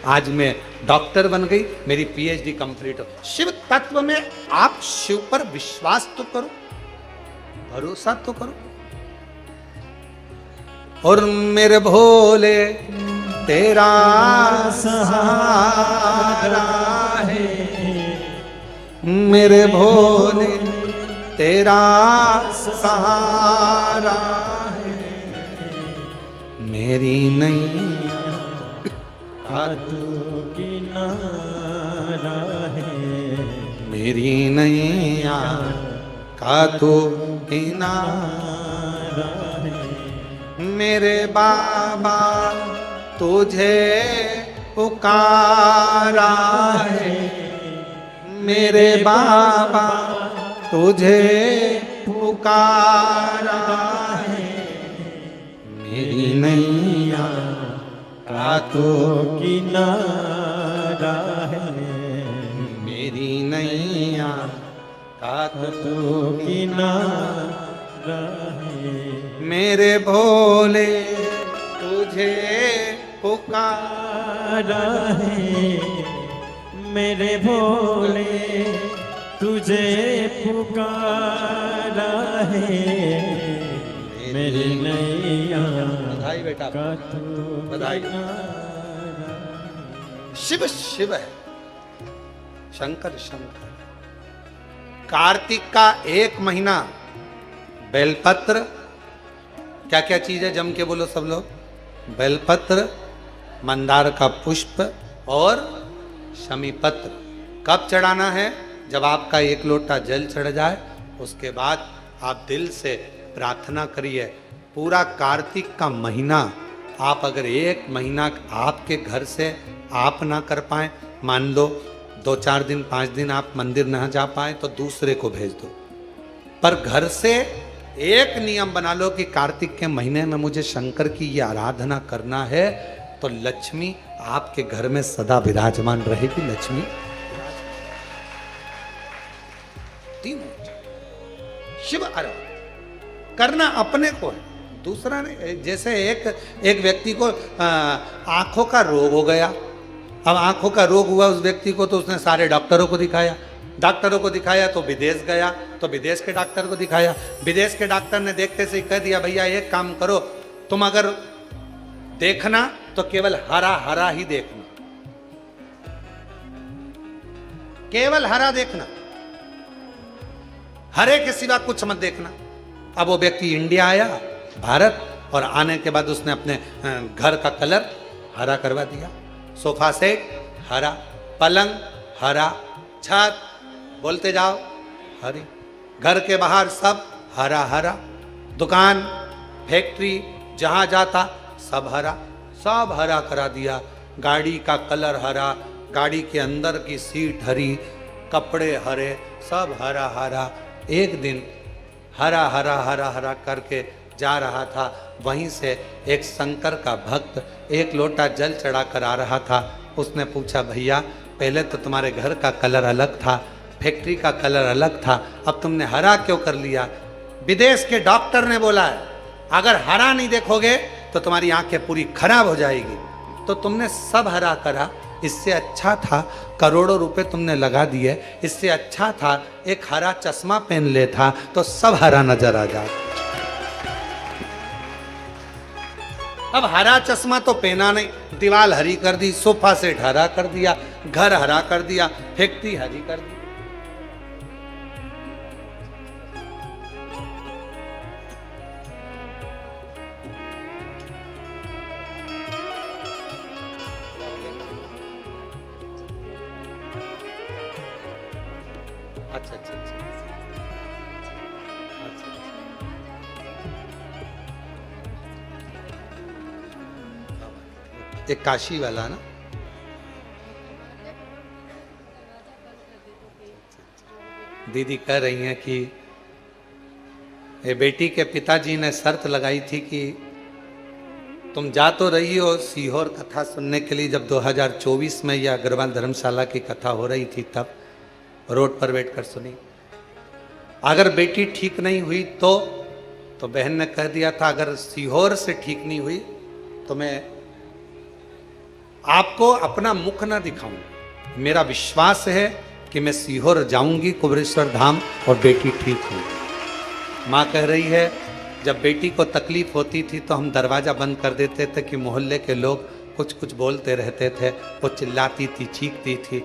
आज मैं डॉक्टर बन गई, मेरी पीएचडी कंप्लीट हो। शिव तत्व में आप शिव पर विश्वास तो करो, भरोसा तो करो। और मेरे भोले तेरा सहारा है, मेरे भोले तेरा सहारा है, मेरी नैया तू किनारा है, मेरी नैया का तू किनारा है, मेरे बाबा तुझे पुकारा है, मेरे बाबा तुझे पुकारा है, मेरी नैया का तू किनारा है, मेरी नैया का तू तू किनारा है, मेरे भोले तुझे पुकारा है, मेरे भोले तुझे पुकारा है, मेरी नैया बधाई बेटा, का तू बधाई। किनारा। शिव शिव है, शंकर शंकर। कार्तिक का 1 महीना बेलपत्र, क्या क्या चीज है जम के बोलो सब लोग? बेलपत्र, मंदार का पुष्प और शमी पत्र। कब चढ़ाना है? जब आपका 1 लोटा जल चढ़ जाए, उसके बाद आप दिल से प्रार्थना करिए। पूरा कार्तिक का महीना आप अगर 1 महीना आपके घर से आप ना कर पाए, मान लो 2-4 दिन 5 दिन आप मंदिर ना जा पाए तो दूसरे को भेज दो, पर घर से एक नियम बना लो कि कार्तिक के महीने में मुझे शंकर की ये आराधना करना है, तो लक्ष्मी आपके घर में सदा विराजमान रहेगी। लक्ष्मी तीनों शिव आराधना करना अपने को है, दूसरा नहीं। जैसे एक व्यक्ति को आंखों का रोग हो गया, अब आंखों का रोग हुआ उस व्यक्ति को, तो उसने सारे डॉक्टरों को दिखाया, डॉक्टरों को दिखाया तो विदेश गया, तो विदेश के डॉक्टर को दिखाया, विदेश के डॉक्टर ने देखते से कह दिया भैया एक काम करो, तुम अगर देखना तो केवल हरा हरा ही देखना, केवल हरा देखना, हरे के सिवा कुछ मत देखना। अब वो व्यक्ति इंडिया आया, भारत, और आने के बाद उसने अपने घर का कलर हरा करवा दिया, सोफा सेट हरा, पलंग हरा, छत बोलते जाओ हरी, घर के बाहर सब हरा हरा, दुकान फैक्ट्री जहां जाता सब हरा, सब हरा करा दिया। गाड़ी का कलर हरा, गाड़ी के अंदर की सीट हरी, कपड़े हरे, सब हरा हरा। एक दिन हरा हरा हरा हरा करके जा रहा था, वहीं से एक शंकर का भक्त 1 लोटा जल चढ़ा कर आ रहा था। उसने पूछा भैया पहले तो तुम्हारे घर का कलर अलग था, फैक्ट्री का कलर अलग था, अब तुमने हरा क्यों कर लिया? विदेश के डॉक्टर ने बोला है अगर हरा नहीं देखोगे तो तुम्हारी आंखें पूरी खराब हो जाएगी, तो तुमने सब हरा करा। इससे अच्छा था करोड़ों रुपए तुमने लगा दिए, इससे अच्छा था एक हरा चश्मा पहन ले था तो सब हरा नजर आ जाता। अब हरा चश्मा तो पहना नहीं, दीवार हरी कर दी, सोफा सेट हरा कर दिया, घर हरा कर दिया, फैक्ट्री हरी कर दी। अच्छा अच्छा अच्छा, एक काशी वाला ना, दीदी कह रही हैं कि ये बेटी के पिताजी ने शर्त लगाई थी कि तुम जा तो रही हो सीहोर कथा सुनने के लिए, जब 2024 में यह अग्रवाल धर्मशाला की कथा हो रही थी तब रोड पर बैठकर सुनी। अगर बेटी ठीक नहीं हुई तो बहन ने कह दिया था अगर सीहोर से ठीक नहीं हुई तो मैं आपको अपना मुख ना दिखाऊं। मेरा विश्वास है कि मैं सीहोर जाऊंगी कुबरेश्वर धाम और बेटी ठीक होगी। माँ कह रही है जब बेटी को तकलीफ होती थी तो हम दरवाज़ा बंद कर देते थे कि मोहल्ले के लोग कुछ कुछ बोलते रहते थे, वो चिल्लाती थी, चीखती थी,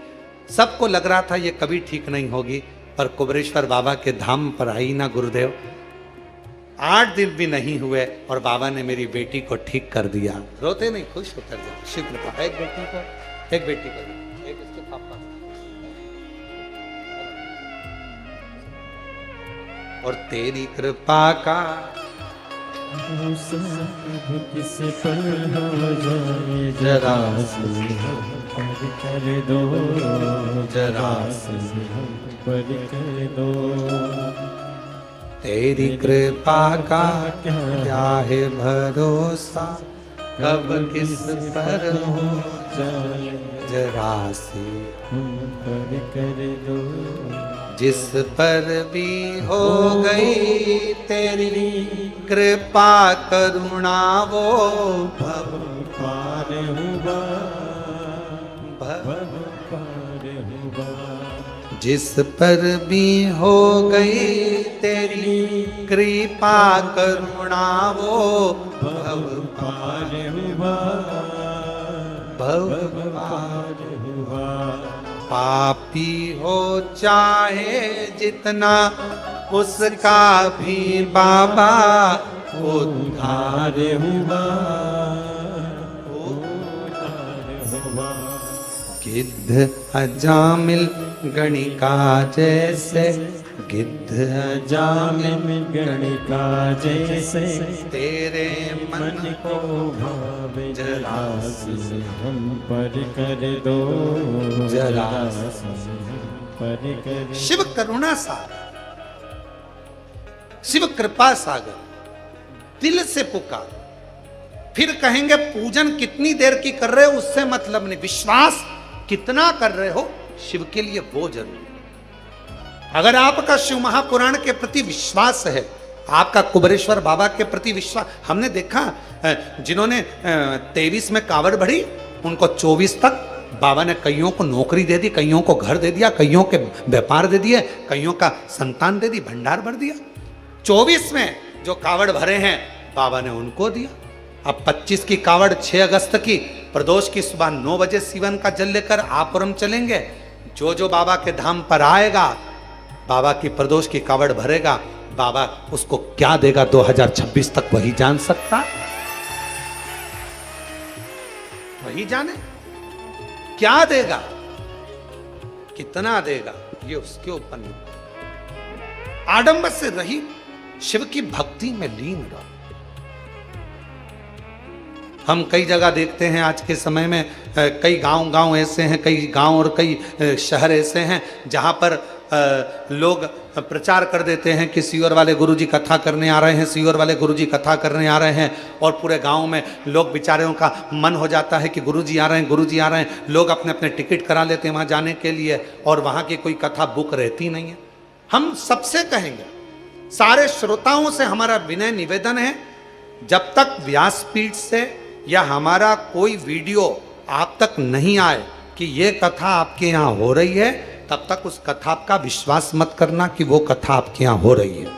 सबको लग रहा था ये कभी ठीक नहीं होगी। पर कुबरेश्वर बाबा के धाम पर आई ना गुरुदेव, 8 दिन भी नहीं हुए और बाबा ने मेरी बेटी को ठीक कर दिया। रोते नहीं, खुश होकर जाओ। शिव कृपा। एक बेटी को, एक इसके पापा और तेरी कृपा का किस पर हो जाए जरा से हम पर कर दो, जरा से हम पर कर दो। तेरी कृपा का क्या है भरोसा, कब किस पर हो जाए जरा से हम पर कर दो। जिस पर भी हो गई तेरी कृपा करुणा वो भव पार हुआ, भव पार हुआ। जिस पर भी हो गई तेरी कृपा करुणा वो भव पार हुआ, भव पार हुआ। पापी हो चाहे जितना उसका भी बाबा उद्धार हुआ, उद्धार हुआ। गिद्ध अजामिल गणिका जैसे, गिद्ध जामिल गणिका जैसे तेरे मन को भावे जरा से हम पर कर दो, जरा से हम पर कर। शिव करुणा सागर, शिव कृपा सागर, दिल से पुकार। फिर कहेंगे पूजन कितनी देर की कर रहे हो उससे मतलब नहीं, विश्वास कितना कर रहे हो शिव के लिए वो जरूरी। अगर आपका शिव महापुराण के प्रति विश्वास है, आपका कुबरेश्वर बाबा के प्रति विश्वास, हमने देखा जिन्होंने 23 में कावड़ भरी उनको 24 तक बाबा ने कईयों को नौकरी दे दी, कईयों को घर दे दिया, कईयों के व्यापार दे दिए, कईयों का संतान दे दी, भंडार भर दिया। 24 में जो कावड़ भरे हैं बाबा ने उनको दिया। अब 25 की कावड़ 6 अगस्त की प्रदोष की सुबह 9 बजे सीवन का जल लेकर आप और हम चलेंगे। जो जो बाबा के धाम पर आएगा, बाबा की प्रदोष की कावड़ भरेगा, बाबा उसको क्या देगा 2026 तक वही जान सकता, वही जाने क्या देगा, कितना देगा, ये उसके ऊपर नहीं। आडंबर से रही शिव की भक्ति में लीन रहो। हम कई जगह देखते हैं आज के समय में, कई गांव ऐसे हैं, कई गांव और कई शहर ऐसे हैं जहां पर लोग प्रचार कर देते हैं कि सीहोर वाले गुरुजी कथा करने आ रहे हैं, सीहोर वाले गुरुजी कथा करने आ रहे हैं, और पूरे गांव में लोग बेचारों का मन हो जाता है कि गुरुजी आ रहे हैं, गुरुजी आ रहे हैं। लोग अपने अपने टिकट करा लेते हैं वहाँ जाने के लिए, और वहाँ की कोई कथा बुक रहती नहीं है। हम सबसे कहेंगे, सारे श्रोताओं से हमारा विनय निवेदन है, जब तक व्यासपीठ से या हमारा कोई वीडियो आप तक नहीं आए कि ये कथा आपके यहाँ हो रही है, तब तक उस कथा का विश्वास मत करना कि वो कथा आपके यहाँ हो रही है।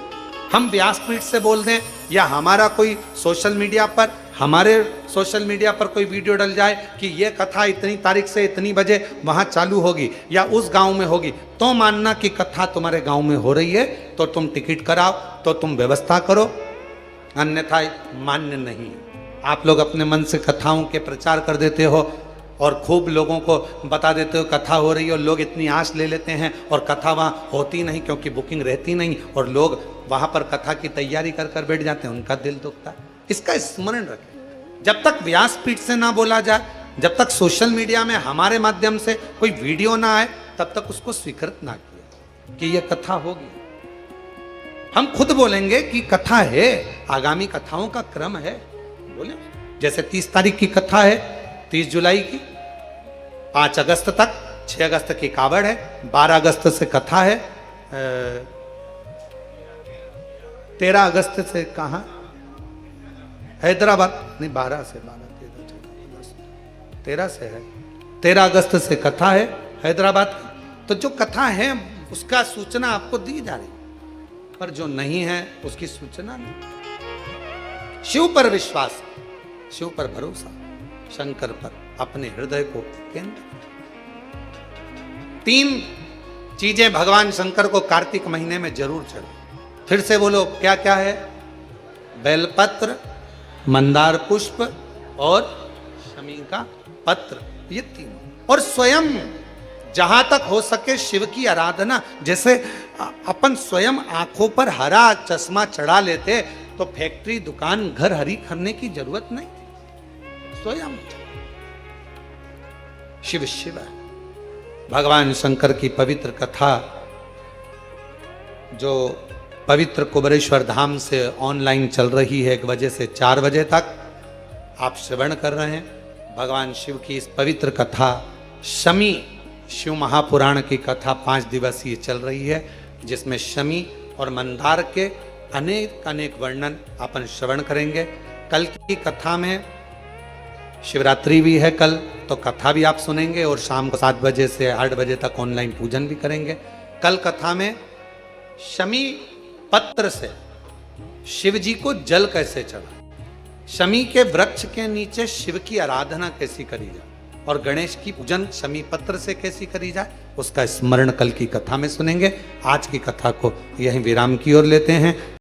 हम व्यासपीठ से बोल दें या हमारा कोई सोशल मीडिया पर, हमारे सोशल मीडिया पर कोई वीडियो डल जाए कि ये कथा इतनी तारीख से इतनी बजे वहाँ चालू होगी या उस गांव में होगी, तो मानना कि कथा तुम्हारे गांव में हो रही है, तो तुम टिकट कराओ, तो तुम व्यवस्था करो, अन्यथा मान्य नहीं। आप लोग अपने मन से कथाओं के प्रचार कर देते हो, और खूब लोगों को बता देते हो कथा हो रही है और लोग इतनी आश ले लेते हैं और कथा वहाँ होती नहीं क्योंकि बुकिंग रहती नहीं और लोग वहाँ पर कथा की तैयारी कर कर बैठ जाते हैं, उनका दिल दुखता है। इसका स्मरण रखें। जब तक व्यासपीठ से ना बोला जाए, जब तक सोशल मीडिया में हमारे माध्यम से कोई वीडियो ना आए, तब तक उसको स्वीकृत ना किया कि यह कथा होगी। हम खुद बोलेंगे कि कथा है, आगामी कथाओं का क्रम है, बोले। जैसे 30 तारीख की कथा है, 30 जुलाई की, 5 अगस्त तक, 6 अगस्त की कावड़ है, 12 अगस्त से कथा है, 13 अगस्त से कहाँ हैदराबाद, नहीं 12 से 13 से है, 13 अगस्त से कथा है हैदराबाद की। तो जो कथा है उसका सूचना आपको दी जा रही, पर जो नहीं है उसकी सूचना नहीं। शिव पर विश्वास, शिव पर भरोसा, शंकर पर अपने हृदय को केंद्र। 3 चीजें भगवान शंकर को कार्तिक महीने में जरूर चढ़ाओ। फिर से बोलो क्या क्या है? बेलपत्र, मंदार पुष्प और शमी का पत्र, ये 3। और स्वयं जहां तक हो सके शिव की आराधना। जैसे अपन स्वयं आंखों पर हरा चश्मा चढ़ा लेते तो फैक्ट्री, दुकान, घर हरी करने की जरूरत नहीं थी। स्वयं शिव शिव है। भगवान शंकर की पवित्र कथा जो पवित्र कुबेरेश्वर धाम से ऑनलाइन चल रही है 1 बजे से 4 बजे तक आप श्रवण कर रहे हैं। भगवान शिव की इस पवित्र कथा, शमी शिव महापुराण की कथा 5 दिवसीय चल रही है, जिसमें शमी और मंदार के अनेक अनेक वर्णन अपन श्रवण करेंगे। कल की कथा में शिवरात्रि भी है कल, तो कथा भी आप सुनेंगे और शाम को 7 बजे से 8 बजे तक ऑनलाइन पूजन भी करेंगे। कल कथा में शमी पत्र से शिव जी को जल कैसे चढ़ा, शमी के वृक्ष के नीचे शिव की आराधना कैसी करी जाए और गणेश की पूजन शमी पत्र से कैसी करी जाए, उसका स्मरण कल की कथा में सुनेंगे। आज की कथा को यहीं विराम की ओर लेते हैं।